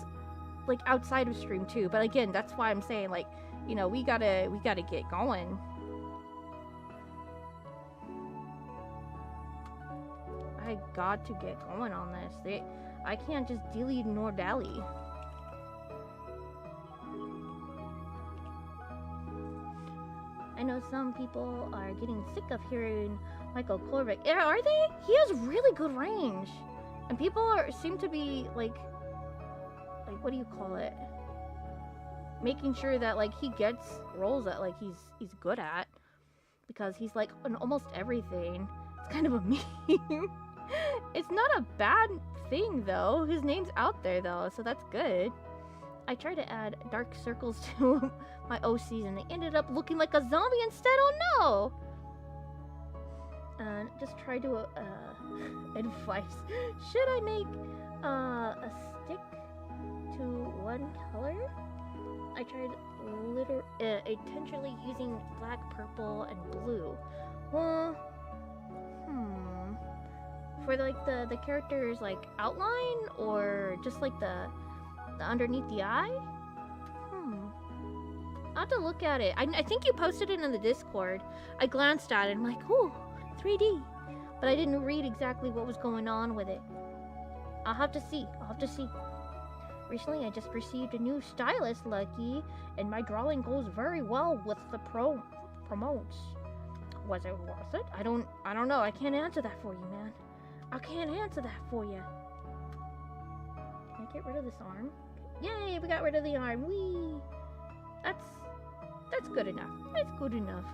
like, outside of stream too. But again, that's why I'm saying, like, you know, we gotta get going. I got to get going on this. I can't just dilly nor dally. I know some people are getting sick of hearing Michael Korvick. Are they? He has really good range. And people seem to be, like, what do you call it? Making sure that, like, he gets roles that, like, he's good at. Because he's, like, on almost everything. It's kind of a meme. It's not a bad thing, though. His name's out there, though, so that's good. I tried to add dark circles to my OCs, and they ended up looking like a zombie instead. Oh, no! And just try to advice. Should I make a stick to one color? I tried intentionally using black, purple, and blue. Well, for like the character's like outline, or just like the underneath the eye? I'll have to look at it. I think you posted it in the Discord. I glanced at it and I'm like, ooh, 3D. But I didn't read exactly what was going on with it. I'll have to see. Recently, I just received a new stylus, Lucky, and my drawing goes very well with the promotes. Was it worth it? I don't know. I can't answer that for you, man. I can't answer that for you. Can I get rid of this arm? Yay, we got rid of the arm. Whee! That's good enough. That's good enough.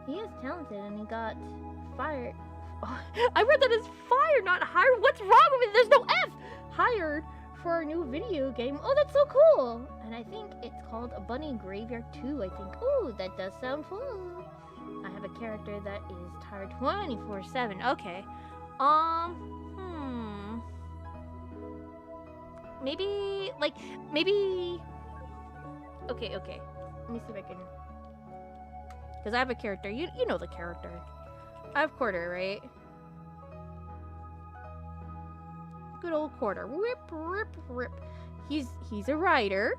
He is talented, and he got fired. Oh, I read that as fired, not hired. What's wrong with it? There's no F! Hired for a new video game. Oh, that's so cool! And I think it's called Bunny Graveyard 2, I think. Ooh, that does sound fun. I have a character that is tired 24/7. Okay. Maybe... Okay. Let me see if I can... Because I have a character. You know the character. I have Quarter, right? Good old Quarter. Rip. He's a writer.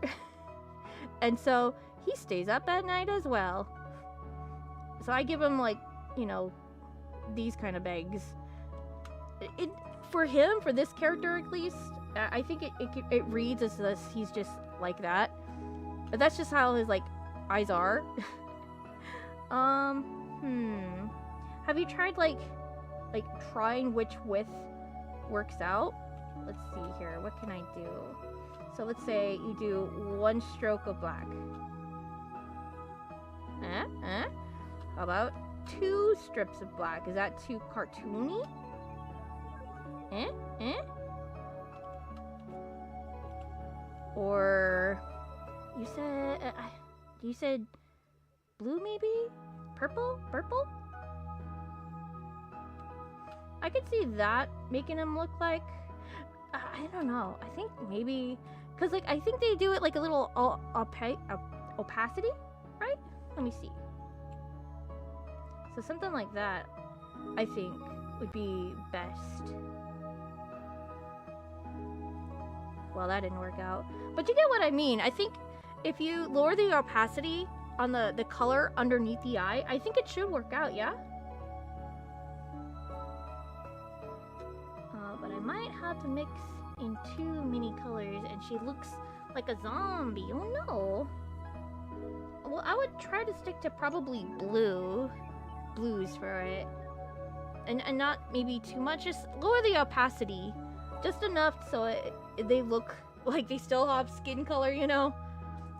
And so he stays up at night as well. So I give him, like, you know, these kind of bags. For him, for this character at least, I think it reads as this, he's just like that. But that's just how his, like, eyes are. Have you tried, like trying which width works out? Let's see here. What can I do? So let's say you do 1 stroke of black. How about 2 strips of black? Is that too cartoony? said blue maybe? Purple? Purple? I could see that making him look like... I don't know. I think maybe... Because, like, I think they do it like a little opacity, right? Let me see. So something like that, I think, would be best. Well, that didn't work out. But you get what I mean. I think if you lower the opacity on the color underneath the eye, I think it should work out, yeah? But I might have to mix in too many colors and she looks like a zombie. Oh no. Well, I would try to stick to probably blues for it. And not maybe too much, just lower the opacity. Just enough so they look like they still have skin color, you know?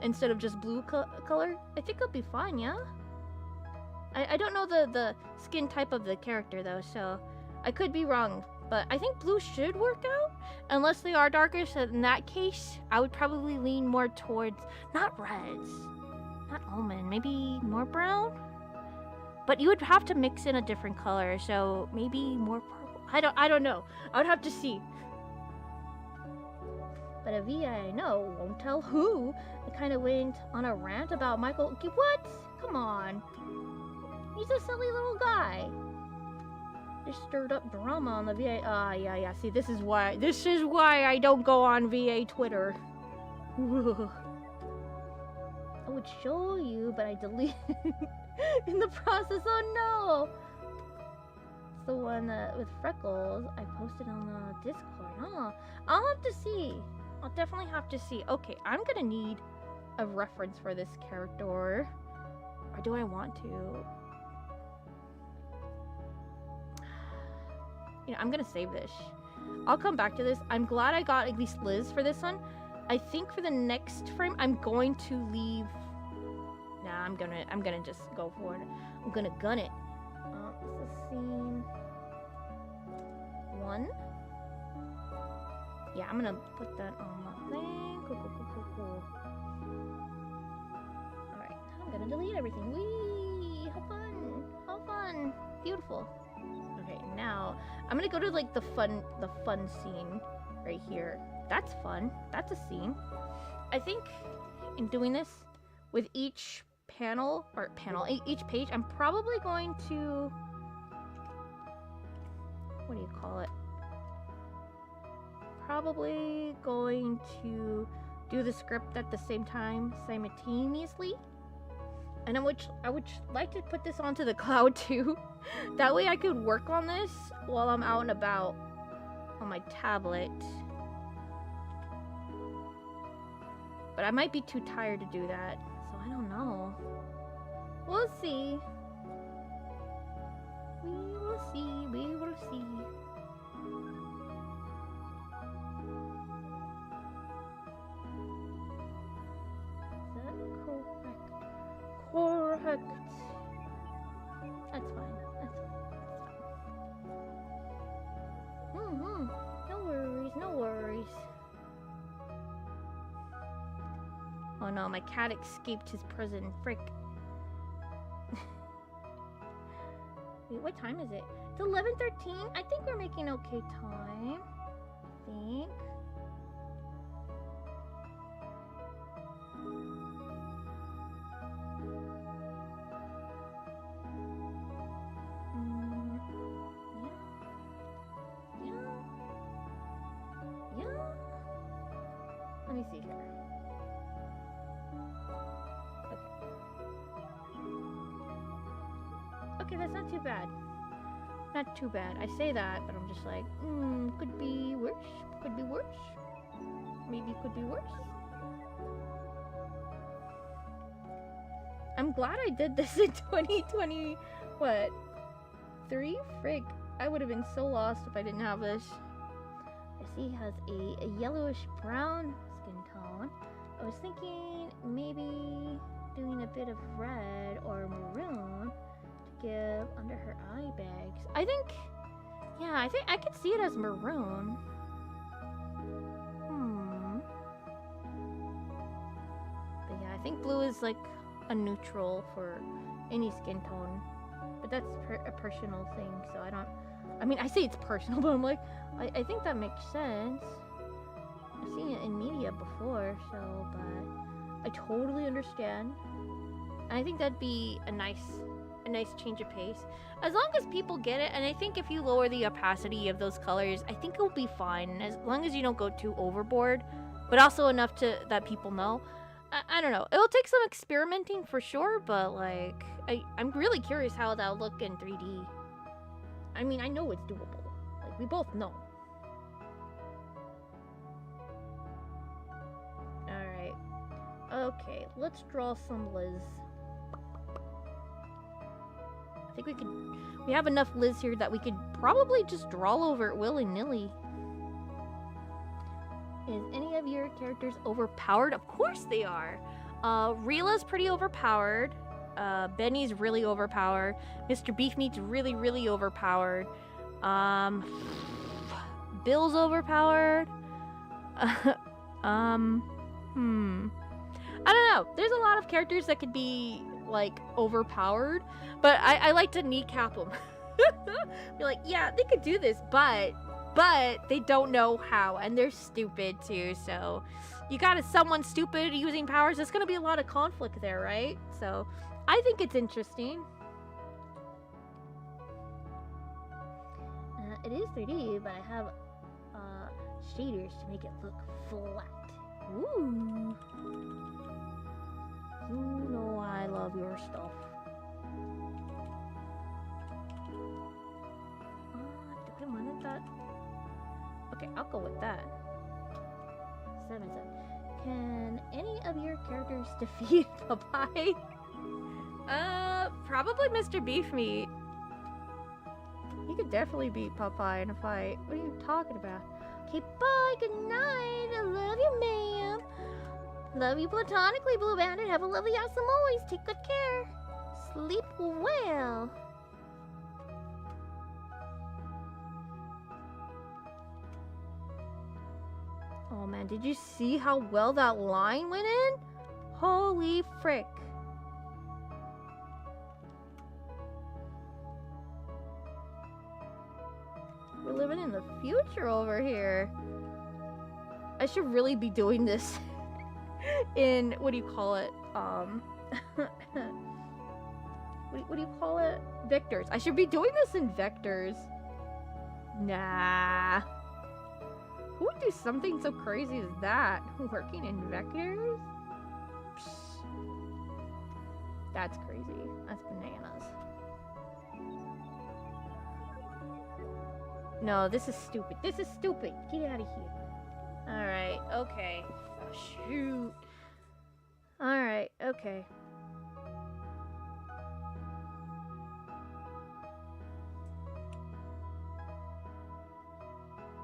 Instead of just blue color. I think it'll be fine, yeah? I don't know the skin type of the character though, so I could be wrong. But I think blue should work out. Unless they are darker, so in that case, I would probably lean more towards, not reds, not almond, maybe more brown? But you would have to mix in a different color, so maybe more purple. I don't know. I would have to see. But a VA I know won't tell who. I kind of went on a rant about Michael. What? Come on. He's a silly little guy. Just stirred up drama on the VA. Yeah. See, this is why I don't go on VA Twitter. I would show you, but I deleted in the process. Oh no! It's the one with freckles I posted on the Discord. Oh, I'll have to see. I'll definitely have to see. Okay, I'm gonna need a reference for this character. Or do I want to? You know, I'm gonna save this. I'll come back to this. I'm glad I got at least Liz for this one. I think for the next frame, I'm going to leave. Nah, I'm gonna just go for it. I'm gonna gun it. This is scene 1. Yeah, I'm gonna put that on my thing. Cool. All right, I'm gonna delete everything. Whee! How fun! Beautiful. Okay, now I'm gonna go to like the fun scene right here. That's fun. That's a scene. I think in doing this with each each page, I'm probably going to, what do you call it? Probably going to do the script at the same time simultaneously. And I would like to put this onto the cloud too. That way I could work on this while I'm out and about on my tablet. But I might be too tired to do that, so I don't know. We'll see. We will see. Is that correct? That's fine. No worries. Oh no, my cat escaped his prison. Frick. Wait, what time is it? It's 11:13. I think we're making okay time. I think. Yeah. Let me see here. Okay, that's not too bad. Not too bad. I say that, but I'm just like, could be worse. Could be worse. Maybe could be worse. I'm glad I did this in 2020. What? 3? Frig. I would have been so lost if I didn't have this. I see he has a yellowish brown skin tone. I was thinking maybe doing a bit of red or maroon to give under her eye bags. I think I could see it as maroon. But yeah, I think blue is like a neutral for any skin tone. But that's a personal thing, so I don't... I mean, I say it's personal, but I'm like, I think that makes sense. I've seen it in media before, so, but I totally understand. And I think that'd be a nice change of pace. As long as people get it, and I think if you lower the opacity of those colors, I think it'll be fine. As long as you don't go too overboard, but also enough that people know. I don't know. It'll take some experimenting for sure, but like, I'm really curious how that'll look in 3D. I mean, I know it's doable. Like, we both know. Alright. Okay, let's draw some Liz. I think we have enough Liz here that we could probably just draw over it willy-nilly. Is any of your characters overpowered? Of course they are. Rila's pretty overpowered. Benny's really overpowered. Mr. Beefmeat's really, really overpowered. Bill's overpowered. I don't know. There's a lot of characters that could be, like, overpowered. But I like to kneecap them. Be like, yeah, they could do this, but they don't know how, and they're stupid too, so you got someone stupid using powers. There's gonna be a lot of conflict there, right? So I think it's interesting. It is 3D, but I have shaders to make it look flat. Ooh. You know I love your stuff. I wanted that. Okay, I'll go with that. 7. Can any of your characters defeat Popeye? Probably Mr. Beefmeat. He could definitely beat Popeye in a fight. What are you talking about? Okay, bye, good night. I love you, ma'am. Love you platonically, Blue Bandit. Have a lovely, awesome always. Take good care. Sleep well. Oh man, did you see how well that line went in? Holy frick. We're living in the future over here. I should really be doing this in, what do you call it? What do you call it? Vectors. I should be doing this in vectors. Nah. Who would do something so crazy as that? Working in vectors? Psst. That's crazy. That's bananas. No, this is stupid. This is stupid. Get out of here. Alright, okay. Oh, shoot. Alright, okay.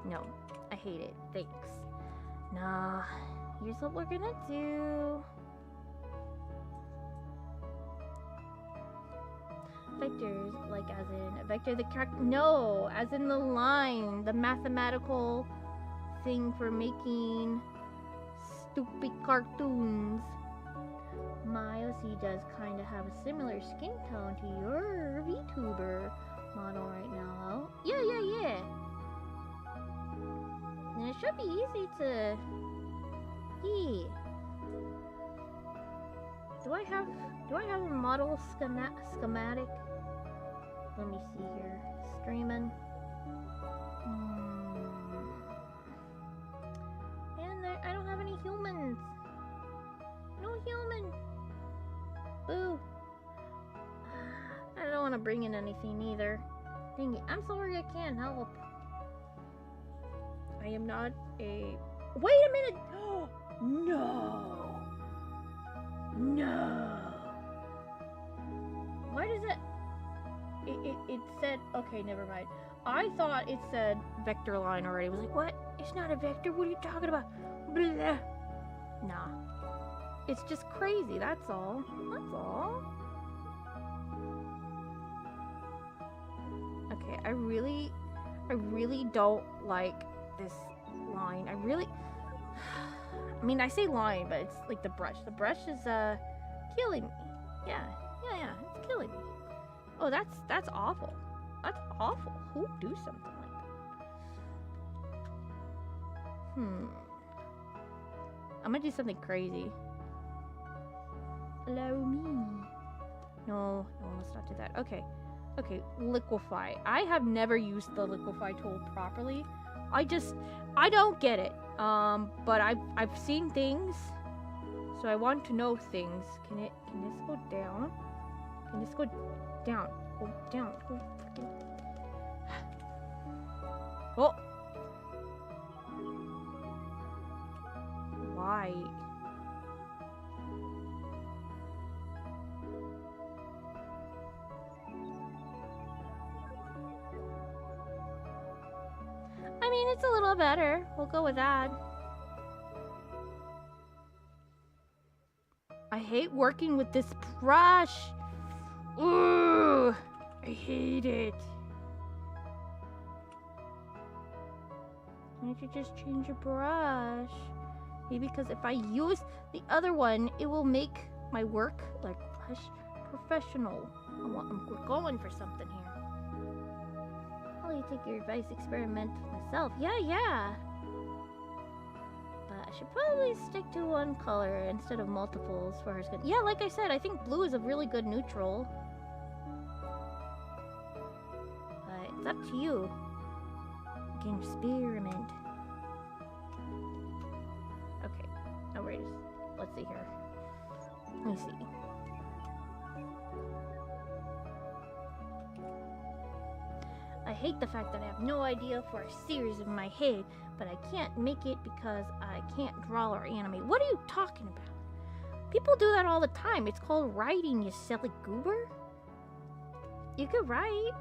No. I hate it. Thanks. Nah. Here's what we're gonna do. Vectors, like as in a vector, the character. No, as in the line, the mathematical thing for making stupid cartoons. My OC does kind of have a similar skin tone to your VTuber model right now. Yeah. And it should be easy to... Yeah. Do I have a model schematic? Let me see here. Streaming. And I don't have any humans. No human. Boo. I don't want to bring in anything either. Dang it. I'm sorry I can't help. I am not a... Wait a minute! Oh, no! No! Why does it... It said... Okay, never mind. I thought it said vector line already. I was like, what? It's not a vector? What are you talking about? Blah. Nah. It's just crazy, that's all. That's all. Okay, I really don't like this line. I mean, I say line, but it's like the brush. The brush is killing me. Yeah, it's killing me. Oh, that's awful. That's awful. Who'd do something like that? I'm gonna do something crazy. Allow me. No, let's not do that. Okay, liquefy. I have never used the liquefy tool properly. I don't get it. But I've seen things, so I want to know things. Can this go down? Can this go down? Go down. Go freaking. Oh. Why? I mean, it's a little better. We'll go with that. I hate working with this brush. Ooh, I hate it. Why don't you just change your brush? Maybe because if I use the other one, it will make my work like professional. We're going for something here. I'll take your advice, experiment myself. Yeah. But I should probably stick to one color instead of multiples for her skin. Yeah, like I said, I think blue is a really good neutral. But it's up to you. You can experiment. Okay, now let's see here. Let me see. I hate the fact that I have no idea for a series in my head, but I can't make it because I can't draw or animate. What are you talking about? People do that all the time. It's called writing, you silly goober. You could write.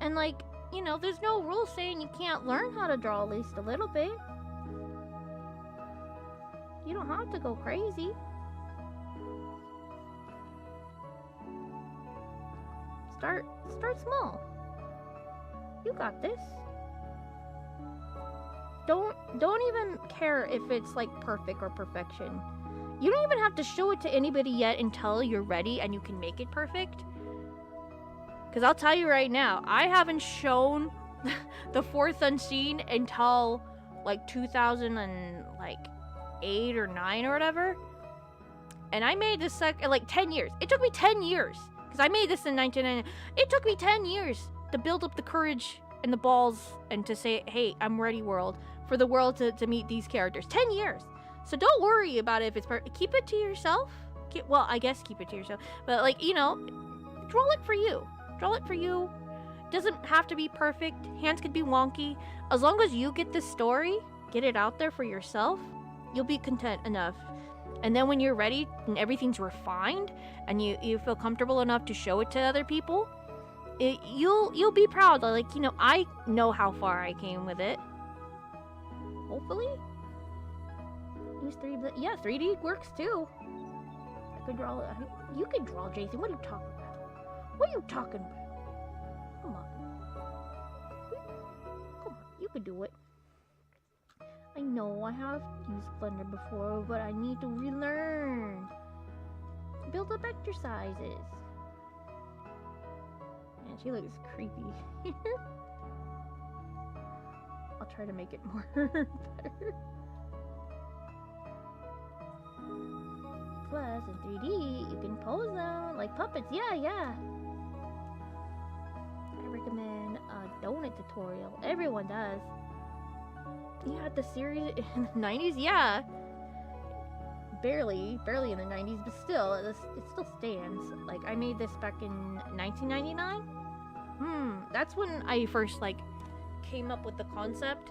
And like, you know, there's no rule saying you can't learn how to draw at least a little bit. You don't have to go crazy. Start small. You got this. Don't even care if it's like perfect or perfection. You don't even have to show it to anybody yet until you're ready and you can make it perfect. Because I'll tell you right now, I haven't shown the fourth unseen until like 2008 or 9 or whatever. And I made this like 10 years. It took me 10 years. Because I made this in 1999. It took me 10 years to build up the courage and the balls and to say, hey, I'm ready, world, for the world to meet these characters. 10 years. So don't worry about it if it's perfect. Keep it to yourself. Well, I guess keep it to yourself. But, like, you know, draw it for you. Draw it for you. Doesn't have to be perfect. Hands could be wonky. As long as you get the story, get it out there for yourself, you'll be content enough. And then when you're ready and everything's refined and you feel comfortable enough to show it to other people, you'll be proud. Like, you know, I know how far I came with it. Hopefully. Use 3D. Yeah, 3D works too. I could draw. You could draw, Jason. What are you talking about? What are you talking about? Come on. You could do it. I know I have used Blender before, but I need to relearn. Build up exercises. Man, she looks creepy. I'll try to make it more better. Plus, in 3D, you can pose them like puppets. Yeah. I recommend a donut tutorial. Everyone does. You had the series in the 90s? Yeah. Barely in the 90s, but still, it still stands. Like, I made this back in 1999. That's when I first, like, came up with the concept.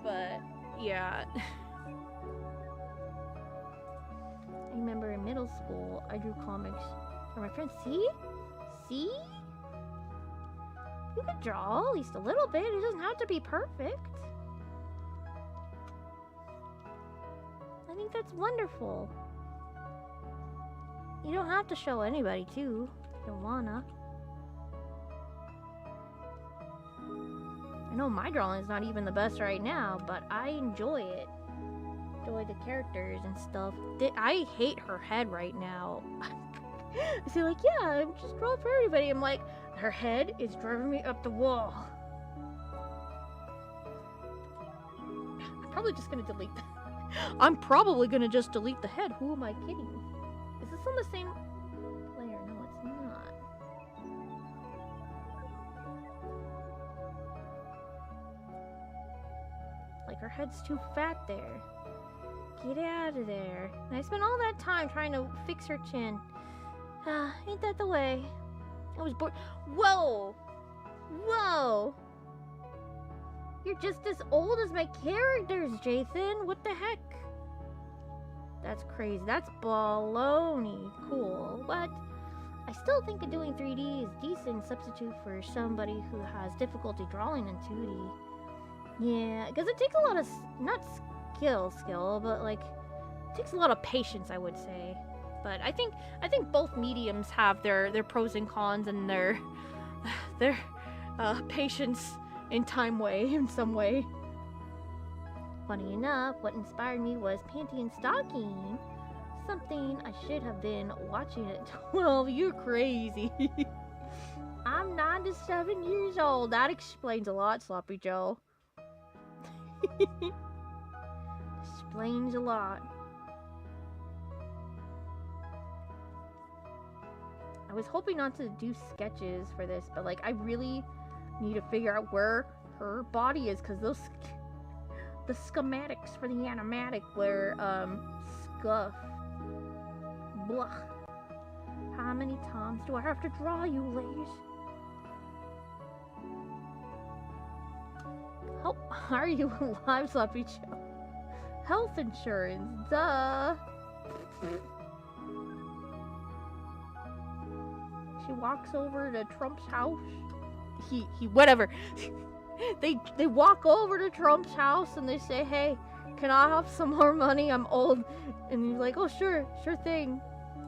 But, yeah. I remember in middle school, I drew comics for my friends. See? You can draw at least a little bit. It doesn't have to be perfect. I think that's wonderful. You don't have to show anybody, too, if you don't wanna. I know my drawing is not even the best right now, but I enjoy it. enjoy the characters and stuff. I hate her head right now. I say like, yeah, I'm just drawing for everybody. I'm like, her head is driving me up the wall. I'm probably just gonna delete that. I'm probably gonna just delete the head. Who am I kidding? Is this on the same layer? No, it's not. Like, her head's too fat there. Get out of there. And I spent all that time trying to fix her chin. Ain't that the way? I was bored. Whoa! Whoa! You're just as old as my characters, Jathan. What the heck? That's crazy. That's baloney. Cool. But I still think that doing 3D is a decent substitute for somebody who has difficulty drawing in 2D. Yeah, because it takes a lot of, not skill, but like, it takes a lot of patience, I would say. But I think both mediums have their pros and cons and their patience in some way. Funny enough, what inspired me was Panty and Stocking. Something I should have been watching at 12. You're crazy. I'm 9 to 7 years old. That explains a lot, Sloppy Joe. Explains a lot. I was hoping not to do sketches for this, but like I really need to figure out where her body is, because the schematics for the animatic were scuff. Blah. How many times do I have to draw you, ladies? How are you alive, Sloppy Joe? Health insurance, duh. She walks over to Trump's house. He whatever. They walk over to Trump's house and they say, "Hey, can I have some more money? I'm old." And he's like, "Oh, sure thing.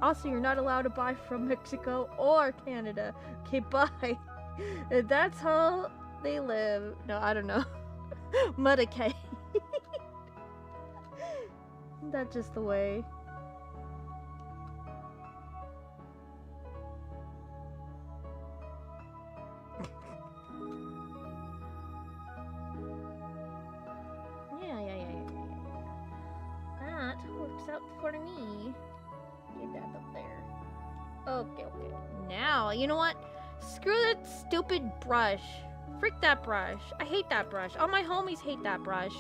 Also, you're not allowed to buy from Mexico or Canada. Okay, bye." And that's how they live. No, I don't know. Medicaid. That's just the way. Yeah. That works out for me. Get that up there. Okay. Now, you know what? Screw that stupid brush. Frick that brush. I hate that brush. All my homies hate that brush.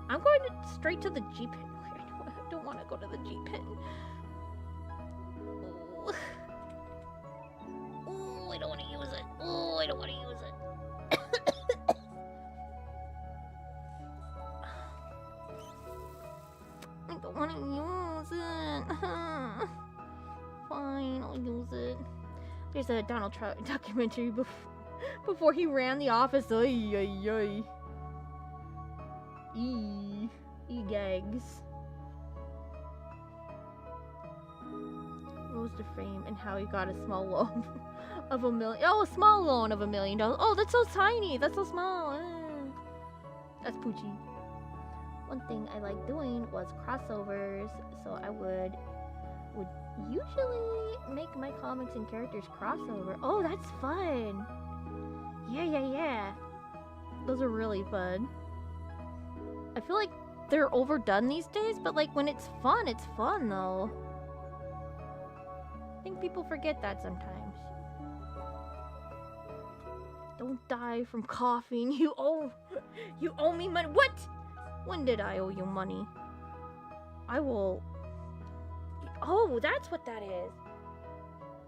I'm going straight to the G pen. I don't want to go to the G pen. Ooh, I don't want to use it. Ooh, I don't want to use it. I don't want to use it. Fine, I'll use it. There's a Donald Trump documentary before he ran the office. Oy. E-gags. Rose to Fame and how he got a small loan of $1 million. Oh, a small loan of $1 million. Oh, that's so tiny. That's so small. That's Poochie. One thing I like doing was crossovers, so I would usually make my comics and characters crossover. Oh, that's fun. Yeah. Those are really fun. I feel like they're overdone these days, but like when it's fun though. I think people forget that sometimes. Don't die from coughing. You owe me money. What? When did I owe you money? I will. Oh, that's what that is.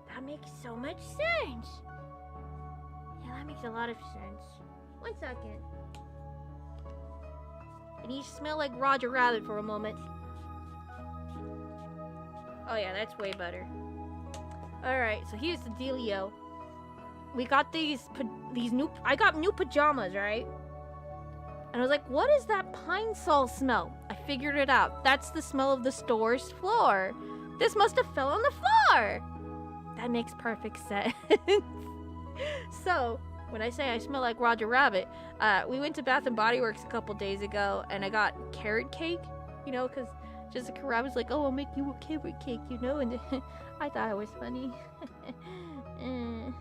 That makes so much sense. Yeah, that makes a lot of sense. 1 second. I need to smell like Roger Rabbit for a moment. Oh yeah, that's way better. Alright, so here's the dealio. We got I got new pajamas, right? And I was like, what is that pine sol smell? I figured it out. That's the smell of the store's floor. This must have fell on the floor. That makes perfect sense. So, when I say I smell like Roger Rabbit, we went to Bath & Body Works a couple days ago, and I got carrot cake. You know, because Jessica Rabbit was like, oh, I'll make you a carrot cake, you know? And I thought it was funny. Your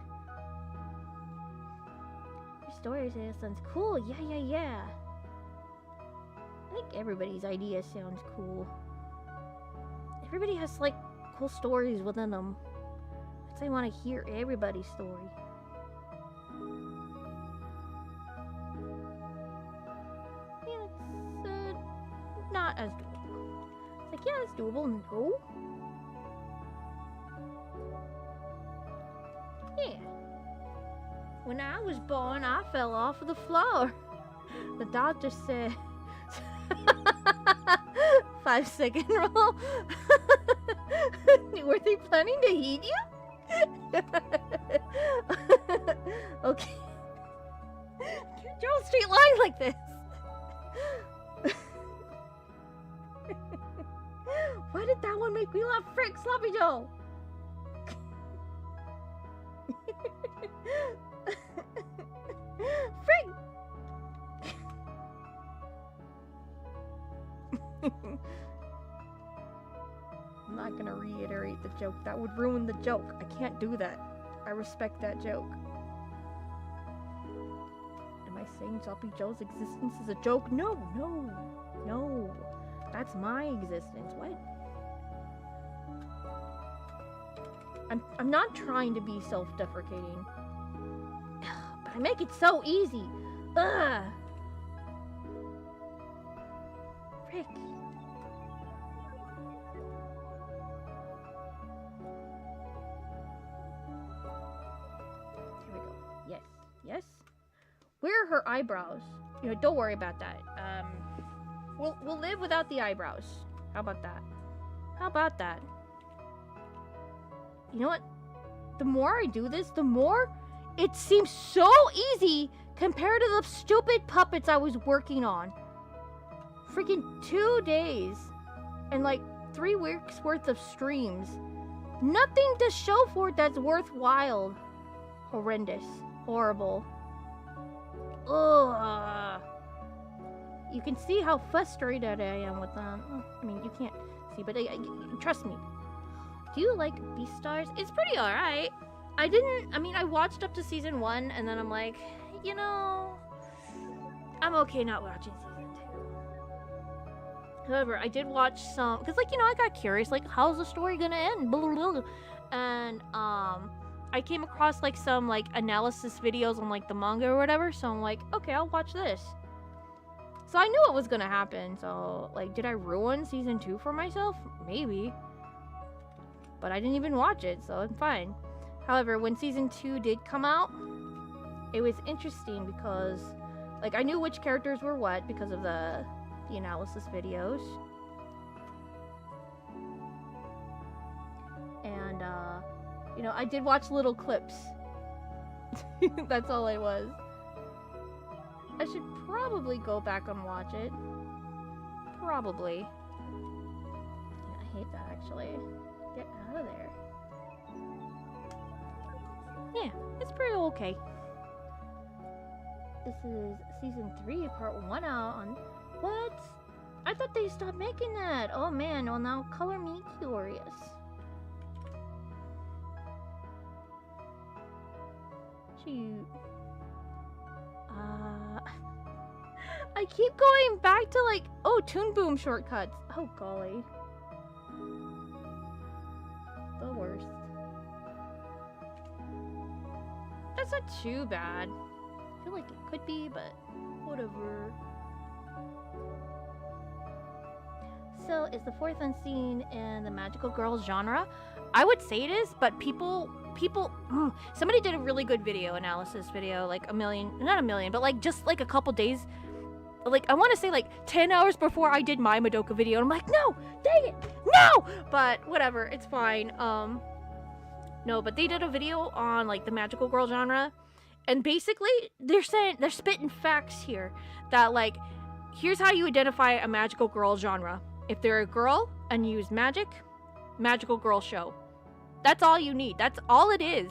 story sounds cool. Yeah. I think everybody's idea sounds cool. Everybody has, like, cool stories within them. I want to hear everybody's story. Yeah, it's not as doable. It's like, yeah, it's doable. No. Yeah. When I was born, I fell off of the floor. The doctor said, 5-second rule. Were they planning to eat you? Okay. Can't draw a straight line like this. Why did that one make me laugh? Frick, Sloppy Joe. Frick. I'm not gonna reiterate the joke. That would ruin the joke. I can't do that. I respect that joke. Am I saying Sloppy Joe's existence is a joke? No. That's my existence. What? I'm not trying to be self-deprecating. But I make it so easy. Ugh. Frick. Yes? Where are her eyebrows? You know, don't worry about that. We'll live without the eyebrows. How about that? You know what? The more I do this, the more it seems so easy compared to the stupid puppets I was working on. Freaking 2 days and like 3 weeks worth of streams. Nothing to show for it that's worthwhile. Horrendous. Horrible. Ugh. You can see how frustrated I am with them. I mean, you can't see, but trust me. Do you like Beastars? It's pretty alright. I watched up to season 1, and then I'm like, you know, I'm okay not watching season 2. However, I did watch some, because, like, you know, I got curious, like, how's the story gonna end? Blah, blah, blah. And, I came across, like, some, like, analysis videos on, like, the manga or whatever, so I'm like, okay, I'll watch this. So I knew it was gonna happen, so, like, did I ruin season 2 for myself? Maybe. But I didn't even watch it, so I'm fine. However, when season 2 did come out, it was interesting because, like, I knew which characters were what because of the analysis videos. And, you know, I did watch little clips. That's all it was. I should probably go back and watch it. Probably. Yeah, I hate that, actually. Get out of there. Yeah, it's pretty okay. This is season 3, part 1 out on... What? I thought they stopped making that. Oh man, well now color me curious. Shoot. I keep going back to like, oh, Toon Boom shortcuts. Oh golly. The worst. That's not too bad. I feel like it could be, but whatever. So, is the fourth unseen in the magical girl genre? I would say it is, but people, somebody did a really good analysis video, like not a million, but like just like a couple days, like I want to say like 10 hours before I did my Madoka video, and I'm like, no, dang it, no! But whatever, it's fine. No, but they did a video on like the magical girl genre, and basically they're spitting facts here that like, here's how you identify a magical girl genre. If they're a girl and you use magic, magical girl show. That's all you need. That's all it is.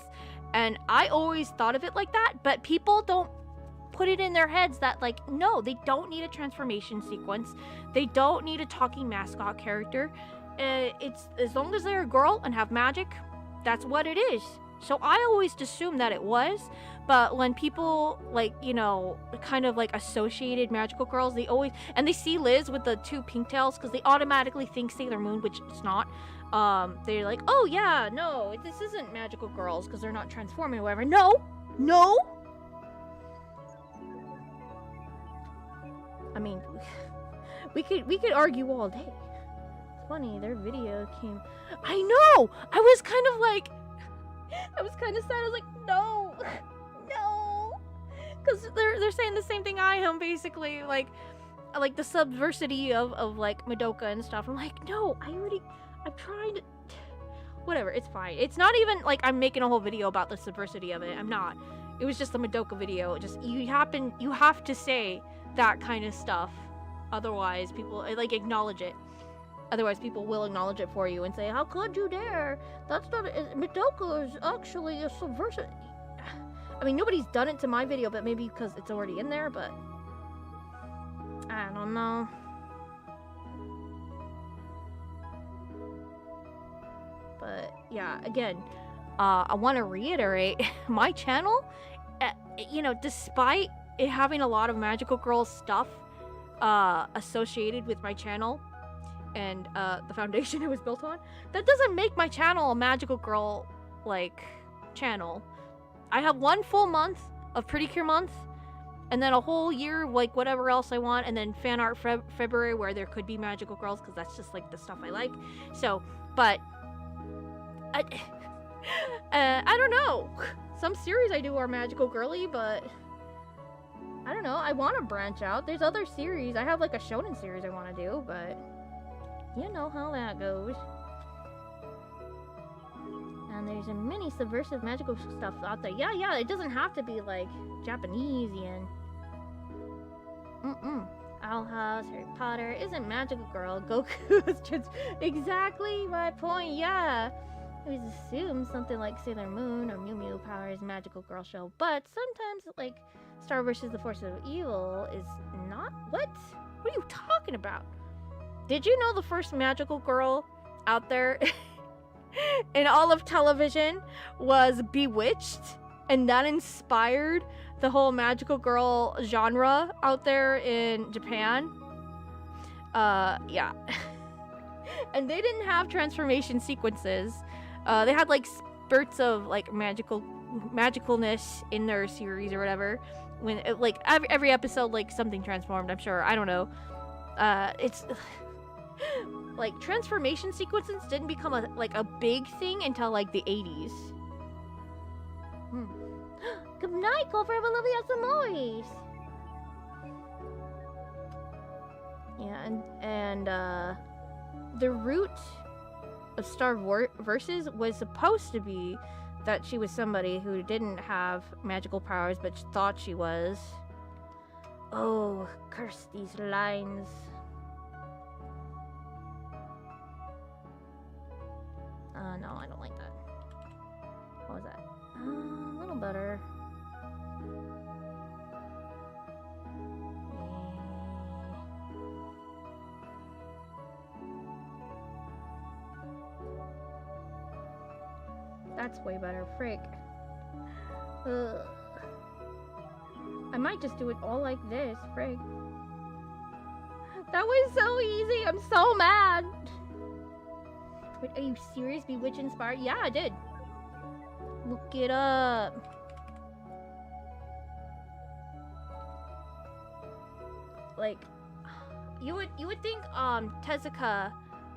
And I always thought of it like that, but people don't put it in their heads that, like, no, they don't need a transformation sequence. They don't need a talking mascot character. It's as long as they're a girl and have magic, that's what it is. So I always assumed that it was, but when people, like, you know, kind of like associated magical girls, they always, and they see Liz with the 2 pink tails because they automatically think Sailor Moon, which it's not. They're like, oh yeah, no, this isn't magical girls because they're not transforming or whatever. No, no. I mean, we could argue all day. It's funny, their video came. I know. I was kind of like. I was kind of sad. I was like, no, because they're saying the same thing I am, basically, like the subversity of like Madoka and stuff. I'm like, no, I'm trying to, whatever, it's fine. It's not even like I'm making a whole video about the subversity of it. I'm not. It was just the Madoka video. Just you have to say that kind of stuff, otherwise people acknowledge it. Otherwise, people will acknowledge it for you and say, how could you dare? That's not... Madoka is actually a subversive... I mean, nobody's done it to my video, but maybe because it's already in there, but... I don't know. But, yeah, again, I want to reiterate, my channel, you know, despite it having a lot of magical girl stuff associated with my channel, and the foundation it was built on, that doesn't make my channel a magical girl like channel. I have 1 full month of Pretty Cure month, and then a whole year like whatever else I want, and then fan art February where there could be magical girls because that's just like the stuff I like. So, but I don't know. Some series I do are magical girly, but I don't know. I want to branch out. There's other series. I have like a shonen series I want to do, but you know how that goes. And there's a many subversive magical stuff out there. Yeah, it doesn't have to be like Japanese-ian. Owl House, Harry Potter isn't magical girl. Goku is just exactly my point. Yeah, I always assume something like Sailor Moon or Mew Mew Power is magical girl show, but sometimes like Star vs. the Force of Evil is not. What are you talking about? Did you know the first magical girl out there in all of television was Bewitched? And that inspired the whole magical girl genre out there in Japan. Yeah. And they didn't have transformation sequences. They had like spurts of like magicalness in their series or whatever. When it, like every episode, like something transformed, I'm sure. I don't know. It's... like transformation sequences didn't become a big thing until like the 80s. Good night, Gopher. Have a lovely Asamoris. Yeah, and the root of Star Versus was supposed to be that she was somebody who didn't have magical powers but thought she was. Oh, curse these lines. No, I don't like that. What was that? A little better. That's way better. Frick. I might just do it all like this. Frick. That was so easy. I'm so mad. Wait, are you serious? Bewitch inspired? Yeah, I did. Look it up. Like, you would think Tezuka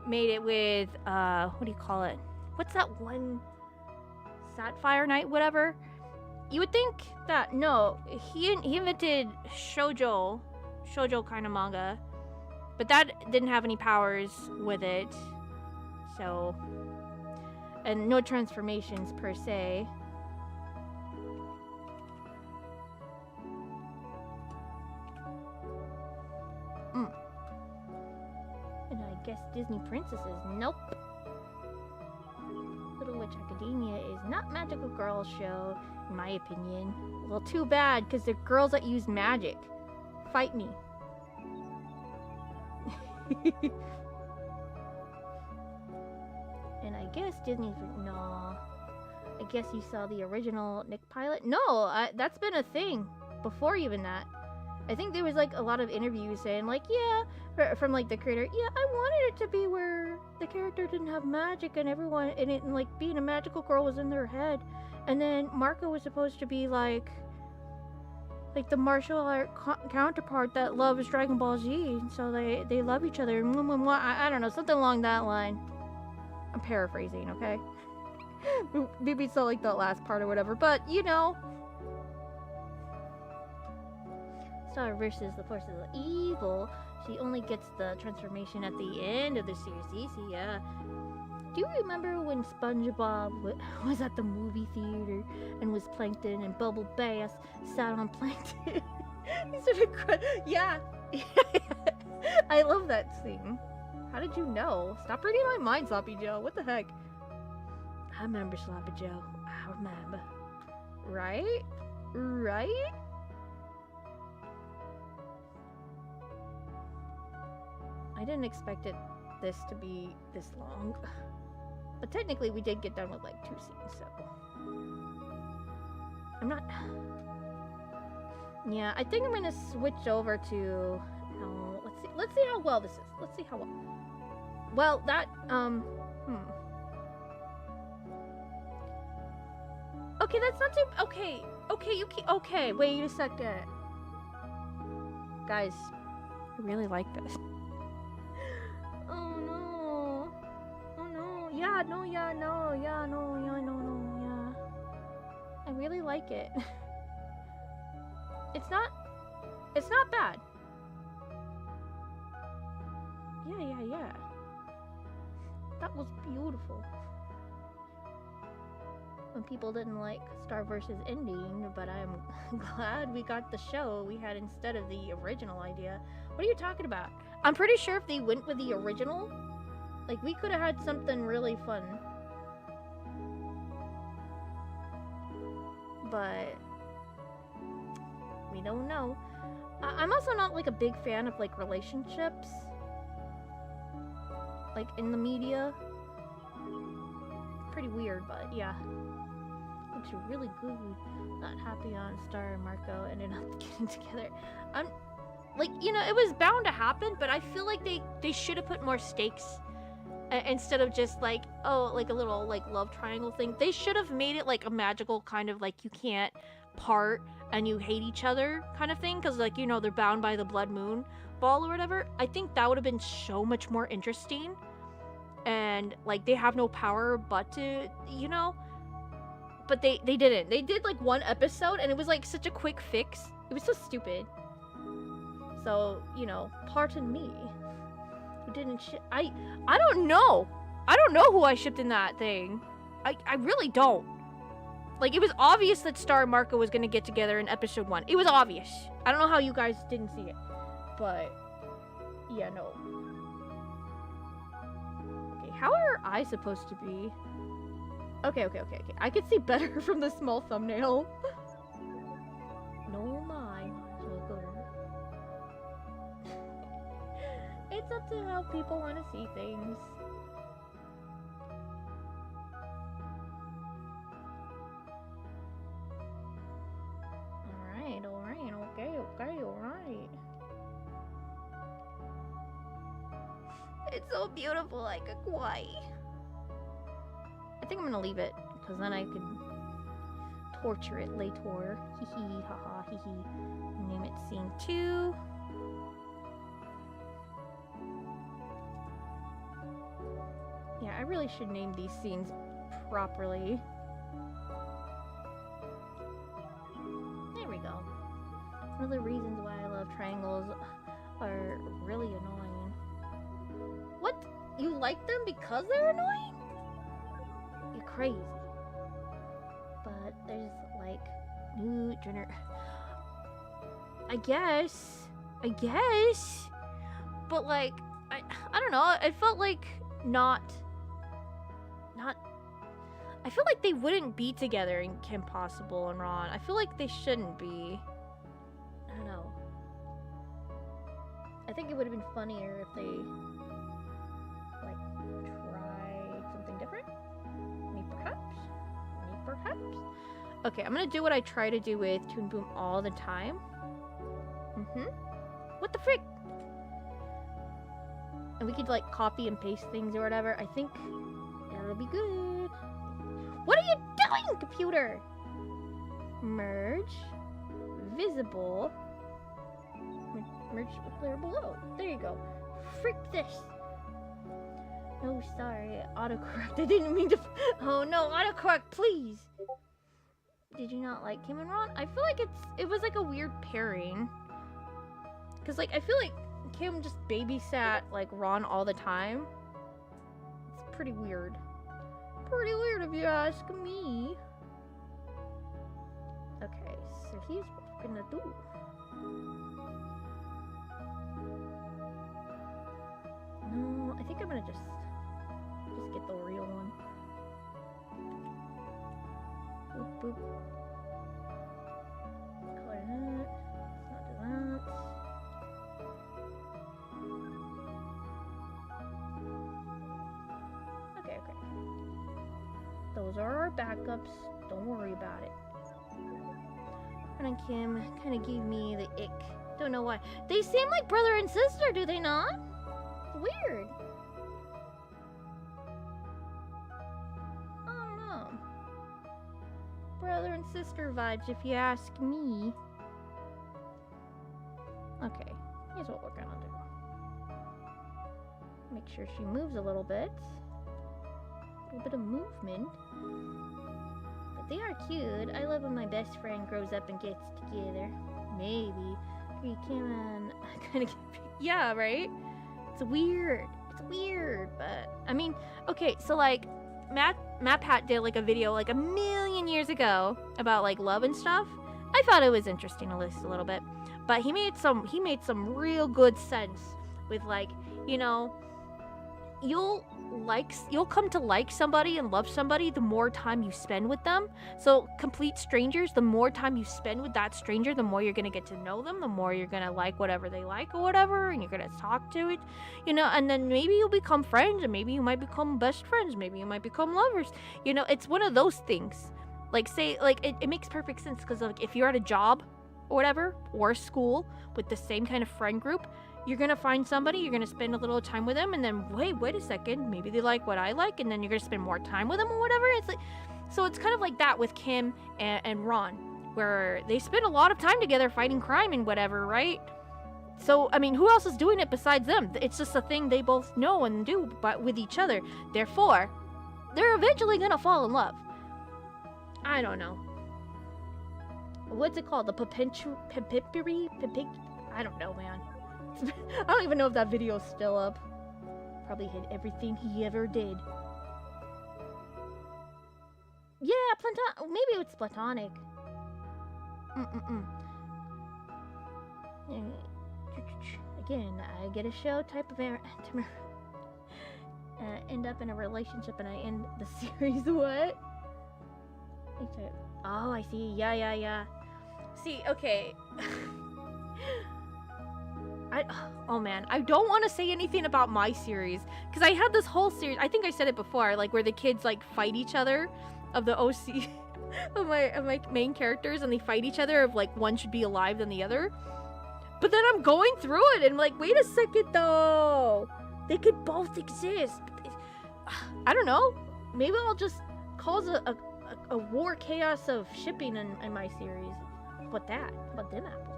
made it with what do you call it? What's that one? Sapphire Knight, whatever. You would think that no, he invented shoujo kind of manga, but that didn't have any powers with it. So, and no transformations per se. And I guess Disney princesses, nope. Little Witch Academia is not magical girl show. in my opinion. Well, too bad, because they're girls that use magic. Fight me. And I guess Disney's... No. I guess you saw the original Nick pilot? No, that's been a thing before even that. I think there was like a lot of interviews saying like, yeah, from like the creator, yeah, I wanted it to be where the character didn't have magic and everyone, and like being a magical girl was in their head. And then Marco was supposed to be like the martial art counterpart that loves Dragon Ball Z. So they love each other. I don't know, something along that line. I'm paraphrasing, okay? Maybe it's not like the last part or whatever, but you know. Star versus the forces of evil. She only gets the transformation at the end of the series. Easy, yeah. Do you remember when SpongeBob was at the movie theater and was Plankton and Bubble Bass sat on Plankton? He sort of yeah. I love that scene. How did you know? Stop reading my mind, Sloppy Joe. What the heck? I remember Sloppy Joe. I remember. Right? Right? I didn't expect this to be this long. But technically we did get done with like 2 scenes, so I'm not... Yeah, I think I'm gonna switch over to... No, let's see how well this is. Let's see how well. Well, that, Okay, that's not too... Okay, you keep... Okay, wait a second. Guys, I really like this. Oh no. Oh no. Yeah, no, yeah, no, yeah, no, yeah, no, no, yeah. I really like it. It's not bad. Yeah. That was beautiful. When people didn't like Star vs. Ending, but I'm glad we got the show we had instead of the original idea. What are you talking about? I'm pretty sure if they went with the original, like, we could have had something really fun. But we don't know. I'm also not like a big fan of like relationships, like in the media. Pretty weird, but yeah. Looks really good. Not happy on Star and Marco ended up getting together. I'm like, you know, it was bound to happen, but I feel like they should have put more stakes instead of just like, oh, like a little like love triangle thing. They should have made it like a magical kind of like you can't part and you hate each other kind of thing, because like, you know, they're bound by the blood moon ball or whatever. I think that would have been so much more interesting. And like they have no power but to, you know, but they didn't. They did like 1 episode and it was like such a quick fix. It was so stupid. So, you know, pardon me. Who didn't I don't know. I don't know who I shipped in that thing. I really don't. Like, it was obvious that Star and Marco was gonna get together in episode 1. It was obvious. I don't know how you guys didn't see it. But yeah, no. Okay, how are I supposed to be? Okay. I can see better from the small thumbnail. No mind. It's up to how people want to see things. Alright, okay, alright. It's so beautiful, I could cry. I think I'm gonna leave it, because then I could torture it later. Hee hee, haha, hee hee. Name it scene 2. Yeah, I really should name these scenes properly. There we go. One of the reasons why I love triangles are really annoying. What? You like them because they're annoying? You're crazy. But there's like new I guess. But like I don't know, it felt like not I feel like they wouldn't be together in Kim Possible and Ron. I feel like they shouldn't be. I don't know. I think it would have been funnier if they like tried something different. Me perhaps. Me perhaps. Okay, I'm gonna do what I try to do with Toon Boom all the time. What the frick? And we could like copy and paste things or whatever. I think it'll be good. What are you doing, computer? Merge. Visible. Merge with player below. There you go. Frick this. Oh, sorry. Autocorrect. I didn't mean to. Oh no, autocorrect, please. Did you not like Kim and Ron? I feel like it was like a weird pairing. Cause like I feel like Kim just babysat like Ron all the time. It's pretty weird. Pretty weird if you ask me. Okay, so here's what we're gonna do. No, I think I'm gonna just get the real one. Boop boop. Color that. Let's not do that. Okay. Those are our backups. Don't worry about it. Ron and Kim kind of gave me the ick. Don't know why. They seem like brother and sister, do they not? Weird. I don't know. Brother and sister vibes, if you ask me. Okay, here's what we're gonna do. Make sure she moves a little bit. A little bit of movement. But they are cute. I love when my best friend grows up and gets together. Maybe. You can kind of. Yeah, right? It's weird. It's weird, but I mean, okay, so like Matt Pat did like a video like a million years ago about like love and stuff. I thought it was interesting to listen a little bit, but he made some real good sense with like, you know, you'll come to like somebody and love somebody the more time you spend with them. So complete strangers, the more time you spend with that stranger, the more you're gonna get to know them, the more you're gonna like whatever they like or whatever, and you're gonna talk to it, you know, and then maybe you'll become friends, and maybe you might become best friends, maybe you might become lovers, you know. It's one of those things. Like, say, like, it makes perfect sense, because like if you're at a job or whatever, or a school with the same kind of friend group, you're gonna find somebody, you're gonna spend a little time with them, and then wait a second, maybe they like what I like, and then you're gonna spend more time with them or whatever. It's like, so it's kind of like that with Kim and Ron, where they spend a lot of time together fighting crime and whatever, right? So I mean, who else is doing it besides them? It's just a thing they both know and do, but with each other. Therefore, they're eventually gonna fall in love. I don't know. What's it called? The I don't know, man. I don't even know if that video's still up. Probably hid everything he ever did. Yeah, maybe it's platonic. Again, I get a show type of end up in a relationship and I end the series. What? Oh, I see. Yeah. See, okay. Oh man, I don't want to say anything about my series, because I had this whole series, I think I said it before, like where the kids like fight each other of the OC of my main characters, and they fight each other of like one should be alive than the other. But then I'm going through it and I'm like, wait a second though, they could both exist. I don't know, maybe I'll just cause a war chaos of shipping in my series. What that? What them apples?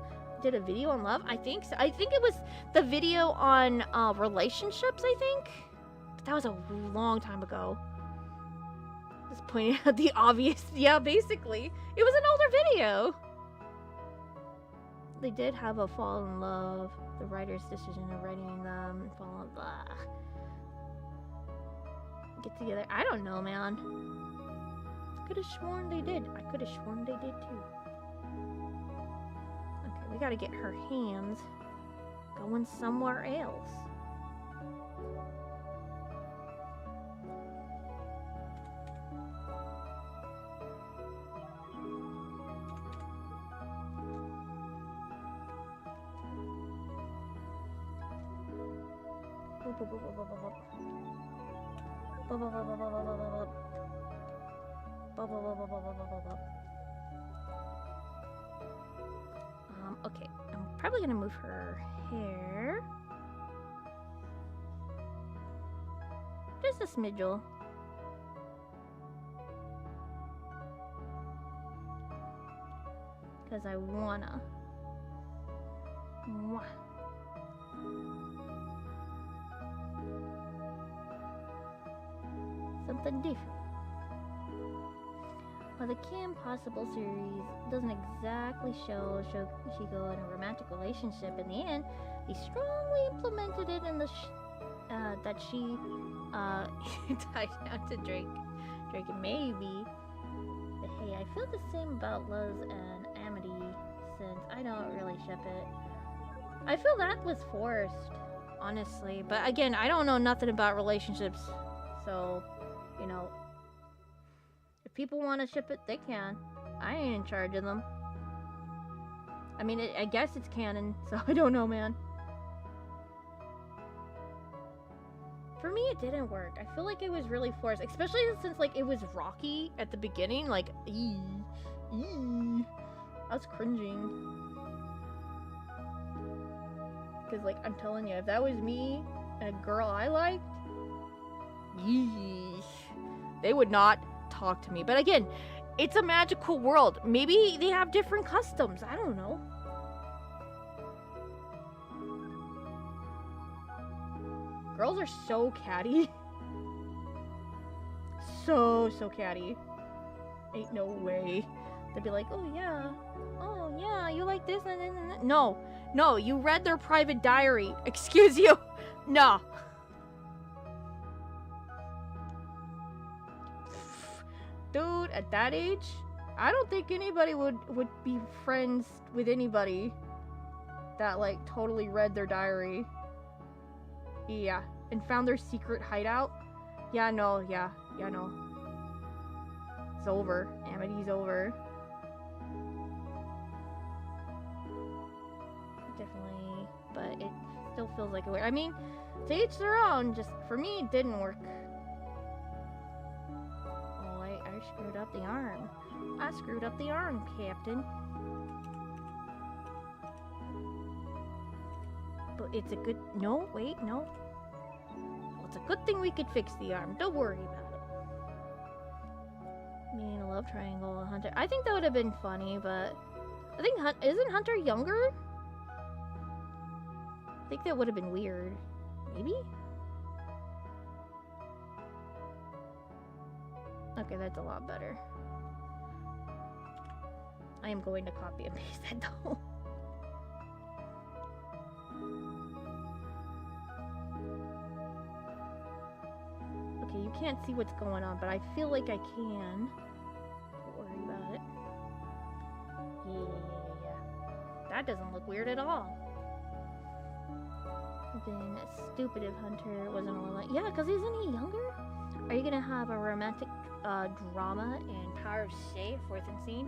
Did a video on love? I think so. I think it was the video on relationships, I think. But that was a long time ago. Just pointing out the obvious. Yeah, basically. It was an older video. They did have a fall in love. The writer's decision of writing them. Fall in love. Get together. I don't know, man. Could have sworn they did. I could have sworn they did too. Okay, we gotta get her hands going somewhere else. Okay, I'm probably gonna move her hair. Just a smidgel. Because I wanna. Mwah. Something different. While the Kim Possible series doesn't exactly show Shiko in a romantic relationship in the end, they strongly implemented it in the that she tied down to Drake and Maybe. But hey, I feel the same about Luz and Amity since I don't really ship it. I feel that was forced, honestly. But again, I don't know nothing about relationships, so you know. If people want to ship it, they can. I ain't in charge of them. I mean, I guess it's canon, so I don't know, man. For me, it didn't work. I feel like it was really forced, especially since, like, it was rocky at the beginning. Like, I was cringing. Because, like, I'm telling you, if that was me and a girl I liked, they would not talk to me. But again, it's a magical world. Maybe they have different customs. I don't know. Girls are so catty. So catty. Ain't no way. They'd be like, oh yeah, you like this? No, you read their private diary. Excuse you. No. Dude, at that age, I don't think anybody would be friends with anybody that, like, totally read their diary. Yeah, and found their secret hideout. Yeah, no. It's over. Amity's over. Definitely, but it still feels like a weird. I mean, to each their own. Just for me, it didn't work. Oh, I screwed up the arm. I screwed up the arm, Captain. But it's a good... No, wait, no. Well, it's a good thing we could fix the arm. Don't worry about it. Me and a love triangle, Hunter. I think that would have been funny, but... I think... Isn't Hunter younger? I think that would have been weird. Maybe? Okay, that's a lot better. I am going to copy and paste that, though. Okay, you can't see what's going on, but I feel like I can. Don't worry about it. Yeah. That doesn't look weird at all. Then stupid if Hunter wasn't all like... Yeah, because isn't he younger? Are you gonna have a romantic drama in Power of Say, Fourth and Scene?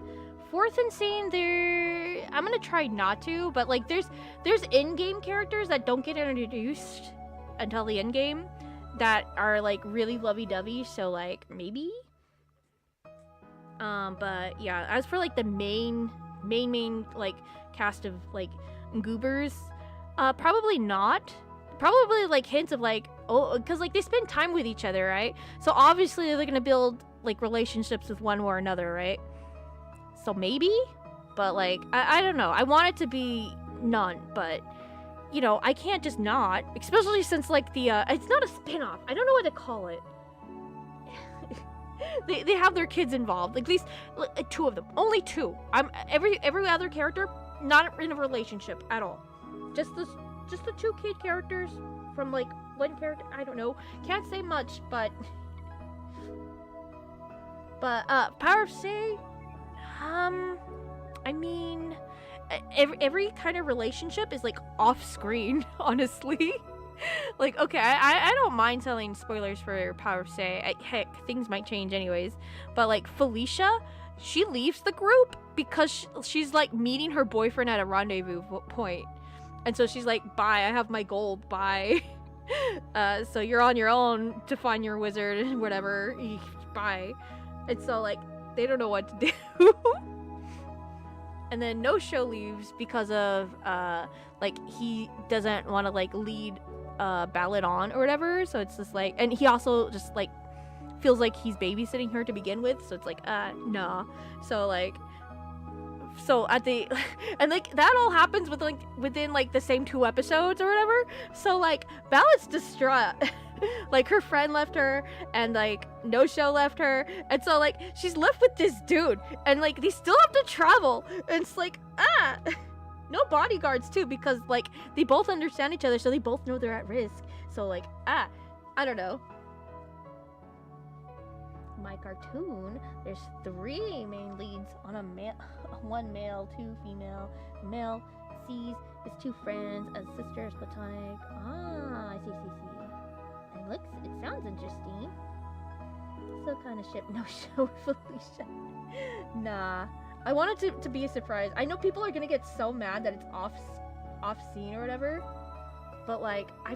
Fourth and Scene, there... I'm gonna try not to, but, like, there's in-game characters that don't get introduced until the end game that are, like, really lovey-dovey, so, like, maybe? But, yeah, as for, like, the main, like, cast of, like, goobers, probably not. Probably, like, hints of, like, oh, because, like, they spend time with each other, right? So, obviously, they're gonna build, like, relationships with one or another, right? So, maybe? But, like, I don't know. I want it to be none, but, you know, I can't just not. Especially since, like, the, it's not a spin-off. I don't know what to call it. they have their kids involved. Like, at least, like, 2 of them. Only 2. Every other character, not in a relationship at all. Just the 2 kid characters from, like, one character. I don't know. Can't say much, but Power of Say, I mean, every kind of relationship is, like, off screen, honestly. Like, okay, I don't mind telling spoilers for Power of Say. Heck, things might change anyways. But, like, Felicia, she leaves the group because she's, like, meeting her boyfriend at a rendezvous point. And so she's like, bye, I have my goal, bye. So you're on your own to find your wizard, whatever. Bye. And so, like, they don't know what to do. And then No Show leaves because of, like, he doesn't want to, like, lead Ballad on or whatever. So it's just like, and he also just, like, feels like he's babysitting her to begin with. So it's like, nah. So, like, so at the and like that all happens with like within like the same 2 episodes or whatever. So like Ballad's distraught. Like her friend left her and like No Show left her, and so like she's left with this dude, and like they still have to travel, and it's like no bodyguards too, because like they both understand each other, so they both know they're at risk. So like I don't know. My cartoon, there's 3 main leads on a male, 1 male, 2 female. The male sees his 2 friends as sisters platonic. I see. It sounds interesting. Still kind of ship No Show with Felicia. Nah, I want it to be a surprise. I know people are gonna get so mad that it's off scene or whatever, but like I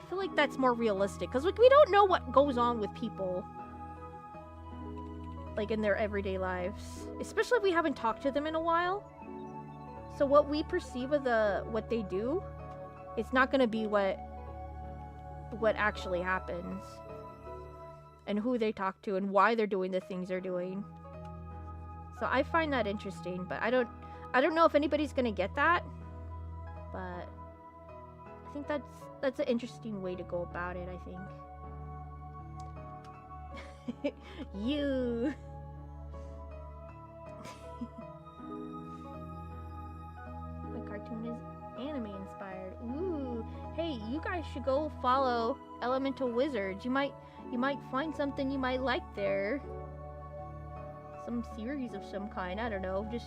feel like that's more realistic, because like we don't know what goes on with people, like in their everyday lives, especially if we haven't talked to them in a while. So what we perceive of what they do, it's not going to be what actually happens, and who they talk to and why they're doing the things they're doing. So I find that interesting, but I don't know if anybody's going to get that, but I think that's an interesting way to go about it, I think. You. My cartoon is anime inspired. Ooh, hey, you guys should go follow Elemental Wizards. You might find something you might like there. Some series of some kind. I don't know. Just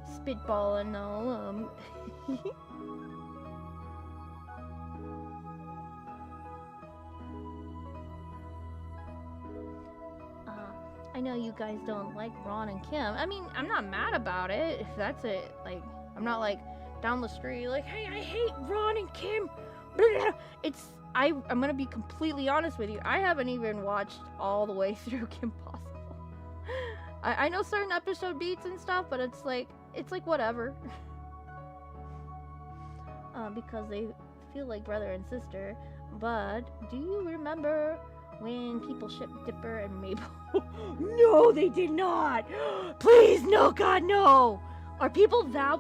spitballing though. I know you guys don't like Ron and Kim. I mean, I'm not mad about it, if that's it. Like, I'm not like down the street like, hey, I hate Ron and Kim. I'm gonna be completely honest with you. I haven't even watched all the way through Kim Possible. I know certain episode beats and stuff, but it's like whatever. Because they feel like brother and sister. But do you remember when people shipped Dipper and Mabel? No, they did not! Please, no, God, no! Are people that...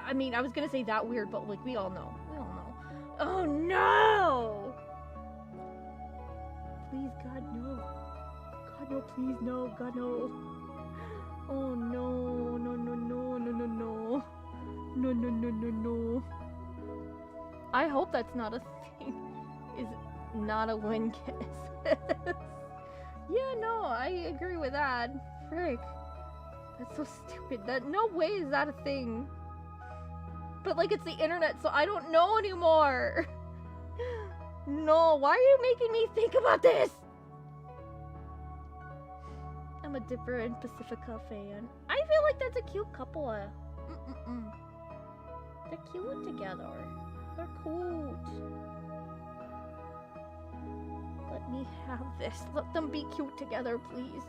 I mean, I was gonna say that weird, but like, we all know. Oh, no! Please, God, no. God, no, please, no. God, no. Oh, no. No. I hope that's not a thing. Is not a win kiss. Yeah, no, I agree with that. Frick. That's so stupid. No way is that a thing. But like, it's the internet, so I don't know anymore. No, why are you making me think about this? I'm a Dipper and Pacifica fan. I feel like that's a cute couple. They're cute together. They're cute. Let me have this. Let them be cute together, please.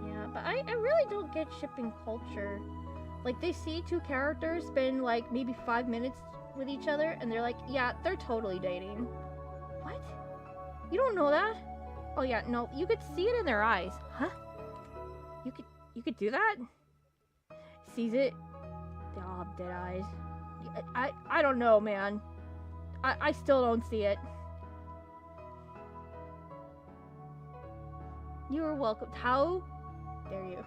Yeah, but I really don't get shipping culture. Like, they see 2 characters spend like maybe 5 minutes with each other, and they're like, yeah, they're totally dating. What? You don't know that? Oh yeah, no, you could see it in their eyes. Huh? You could do that? Sees it? They all have dead eyes. I don't know, man. I still don't see it. You're welcome. How dare you?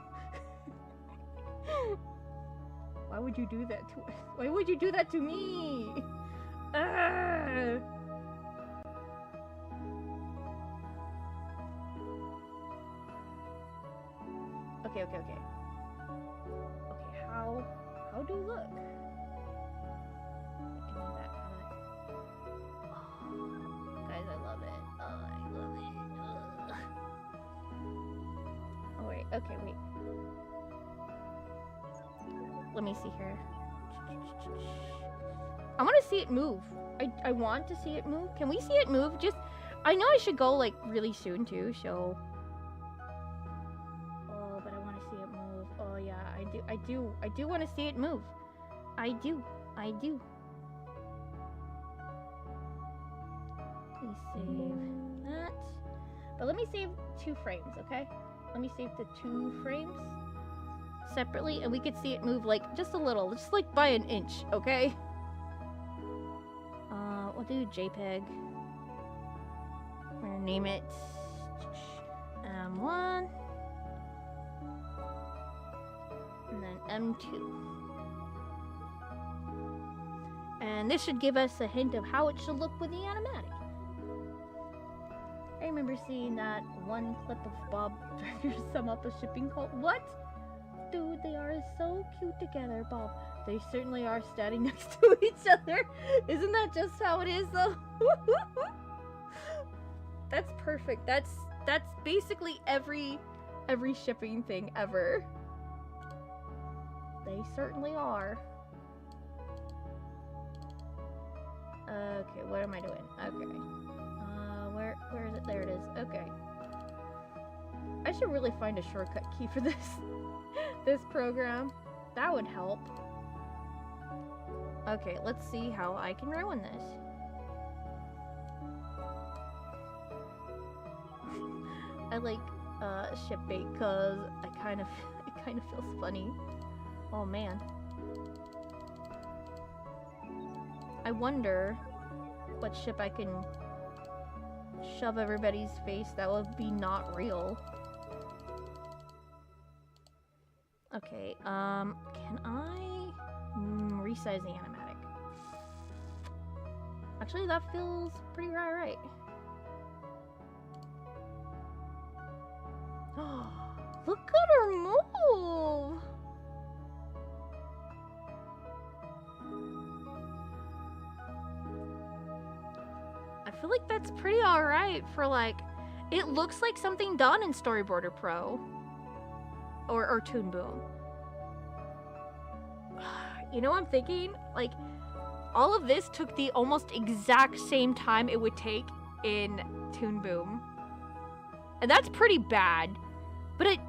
Why would you do that to us? Why would you do that to me? Okay. Okay, how do you look? I need that kind of... Oh, guys, I love it. Oh, I love it. Ugh. Okay, wait. Let me see here. I want to see it move. I want to see it move. Can we see it move? Just, I know I should go like really soon too, so. Oh, but I want to see it move. Oh yeah, I do want to see it move. I do. Let me save that. But let me save 2 frames, okay? Let me save the 2 frames separately, and we could see it move like just a little, just like by an inch, okay? We'll do JPEG. We're gonna name it M1 and then M2. And this should give us a hint of how it should look with the animatic. I remember seeing that one clip of Bob trying to sum up a shipping call. What? Dude, they are so cute together, Bob. They certainly are standing next to each other. Isn't that just how it is, though? That's perfect. That's basically every shipping thing ever. They certainly are. Okay, what am I doing? Okay. Where is it? There it is. Okay. I should really find a shortcut key for this this program. That would help. Okay, let's see how I can ruin this. I like ship bait because it kind of feels funny. Oh man. I wonder what ship I can shove everybody's face that would be not real. Okay, can I resize the animatic? Actually, that feels pretty right. Look at her move! I feel like that's pretty alright for like, it looks like something done in Storyboarder Pro. Or Toon Boom. You know what I'm thinking? Like, all of this took the almost exact same time it would take in Toon Boom. And that's pretty bad. But it...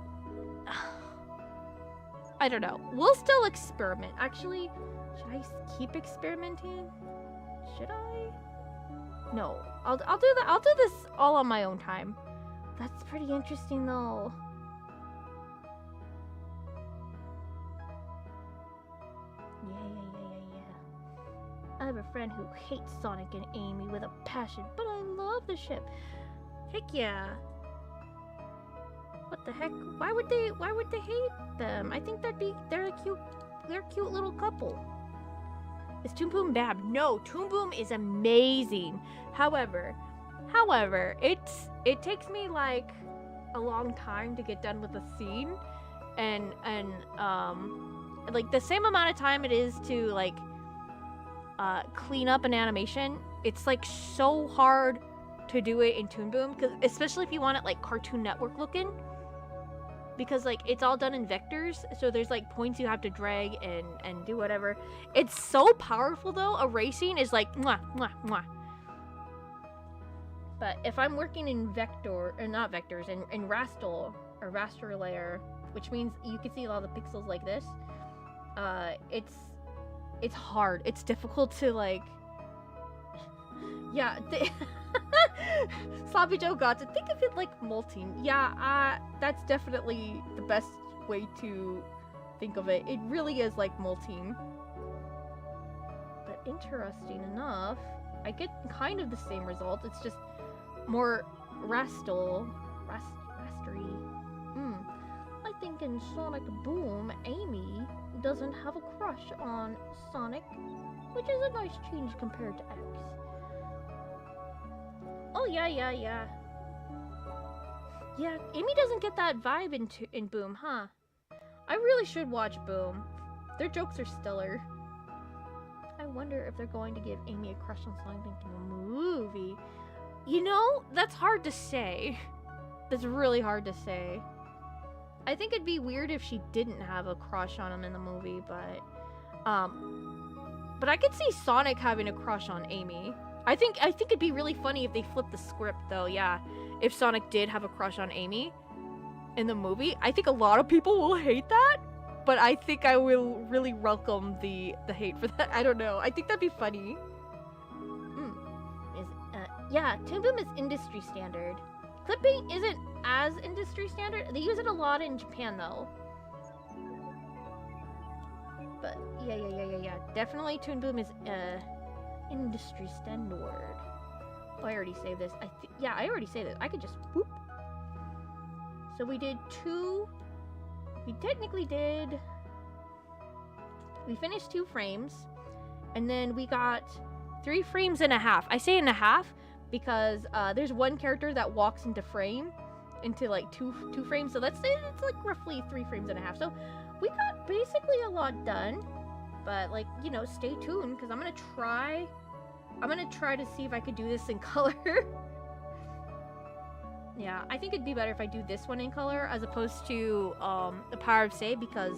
I don't know. We'll still experiment. Actually, should I keep experimenting? Should I? No. I'll do that. I'll do this all on my own time. That's pretty interesting though. Yeah. I have a friend who hates Sonic and Amy with a passion, but I love the ship. Heck yeah. What the heck? Why would they hate them? I think they're a cute little couple. Is Toon Boom bad? No, Toon Boom is amazing. However, it takes me like a long time to get done with a scene, and like the same amount of time it is to like clean up an animation. It's like so hard to do it in Toon Boom, because especially if you want it like Cartoon Network looking. Because like it's all done in vectors, so there's like points you have to drag and do whatever. It's so powerful though. Erasing is like mwah mwah mwah. But if I'm working in vector, or not vectors, in raster or raster layer, which means you can see all the pixels like this, it's hard. It's difficult to like. Yeah. Sloppy Joe got to think of it like molting. Yeah, that's definitely the best way to think of it. It really is like molting. But interesting enough, I get kind of the same result. It's just more rastery. I think in Sonic Boom, Amy doesn't have a crush on Sonic, which is a nice change compared to X. Oh, yeah. Yeah, Amy doesn't get that vibe in Boom, huh? I really should watch Boom. Their jokes are stellar. I wonder if they're going to give Amy a crush on Sonic in a movie. You know, that's hard to say. That's really hard to say. I think it'd be weird if she didn't have a crush on him in the movie, but I could see Sonic having a crush on Amy. I think it'd be really funny if they flipped the script, though. Yeah, if Sonic did have a crush on Amy in the movie, I think a lot of people will hate that, but I think I will really welcome the hate for that. I don't know. I think that'd be funny. Yeah, Toon Boom is industry standard. Clipping isn't as industry standard. They use it a lot in Japan, though. But yeah. Definitely Toon Boom is industry standard. Oh, I already saved this. Yeah, I already saved it. I could just whoop. So we did 2. We technically did. We finished 2 frames, and then we got 3 frames and a half. I say and a half because there's one character that walks into like two frames. So let's say it's like roughly 3 frames and a half. So we got basically a lot done, but like, you know, stay tuned because I'm gonna try to see if I could do this in color. Yeah, I think it'd be better if I do this one in color as opposed to the Power of Say, because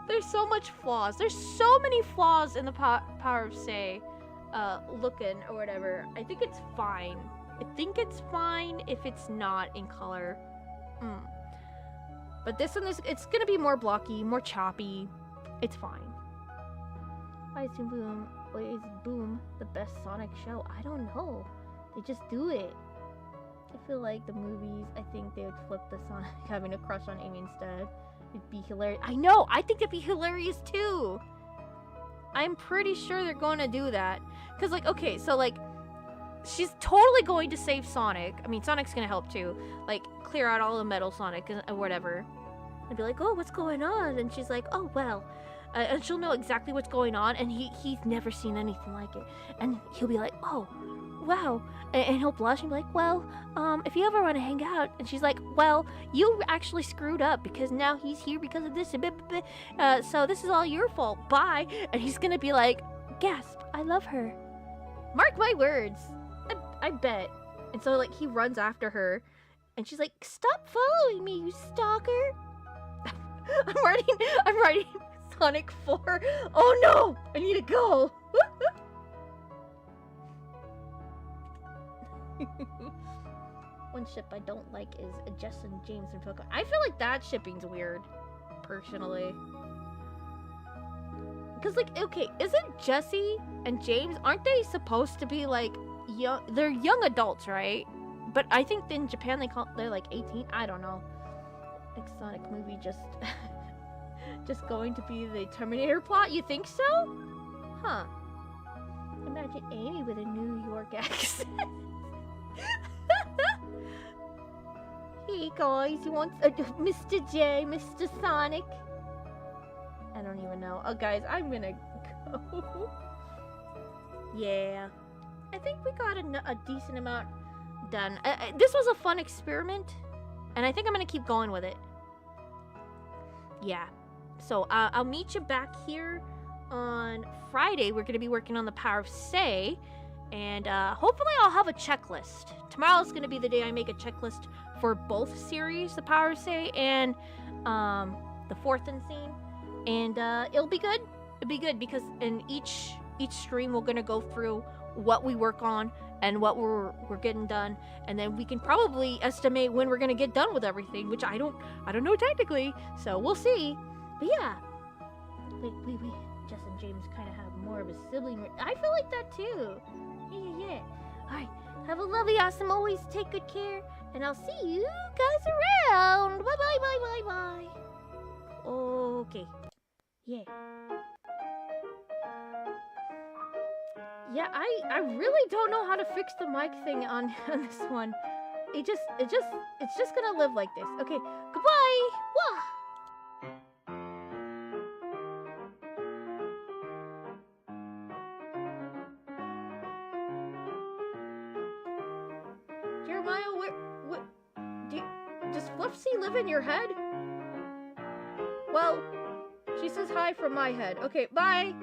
there's so much flaws. There's so many flaws in the Power of Say looking or whatever. I think it's fine. I think it's fine if it's not in color. But this one, it's gonna be more blocky, more choppy. It's fine. Why is Boom the best Sonic show? I don't know. They just do it. I feel like the movies, I think they would flip the Sonic having a crush on Amy instead. It'd be hilarious. I know! I think it'd be hilarious too! I'm pretty sure they're going to do that. Because, like, okay, so, like, she's totally going to save Sonic. I mean, Sonic's going to help too. Like, clear out all the metal Sonic or whatever. And be like, oh, what's going on? And she's like, oh, well. And she'll know exactly what's going on. And he's never seen anything like it. And he'll be like, oh, wow. And he'll blush and be like, well, if you ever want to hang out. And she's like, well, you actually screwed up because now he's here because of this. So this is all your fault. Bye. And he's going to be like, gasp, I love her. Mark my words. I bet. And so, like, he runs after her. And she's like, stop following me, you stalker. I'm writing Sonic 4. Oh no, I need to go. One ship I don't like is Jess and James and Pokemon. I feel like that shipping's weird, personally. Because, like, okay, isn't Jessie and James, aren't they supposed to be, like, young? They're young adults, right? But I think in Japan they're, like, 18. I don't know. Next Sonic movie just going to be the Terminator plot? You think so? Huh. Imagine Amy with a New York accent. Hey guys, you want Mr. J, Mr. Sonic? I don't even know. Oh guys, I'm gonna go. Yeah. I think we got a decent amount done. This was a fun experiment, and I think I'm gonna keep going with it. Yeah. So I'll meet you back here on Friday. We're gonna be working on the Power of Say, and hopefully I'll have a checklist. Tomorrow's gonna be the day I make a checklist for both series, the Power of Say and the Fourth Scene, and it'll be good. It'll be good because in each stream we're gonna go through what we work on and what we're getting done, and then we can probably estimate when we're gonna get done with everything, which I don't know technically, so we'll see. But yeah, we Jess and James kind of have more of a sibling. I feel like that too. Yeah. All right, have a lovely, awesome, always take good care, and I'll see you guys around. Bye. Okay. Yeah. Yeah, I really don't know how to fix the mic thing on this one. It's just gonna live like this. Okay, goodbye. Wah. Jeremiah, what does Flipsy live in your head? Well, she says hi from my head. Okay, bye.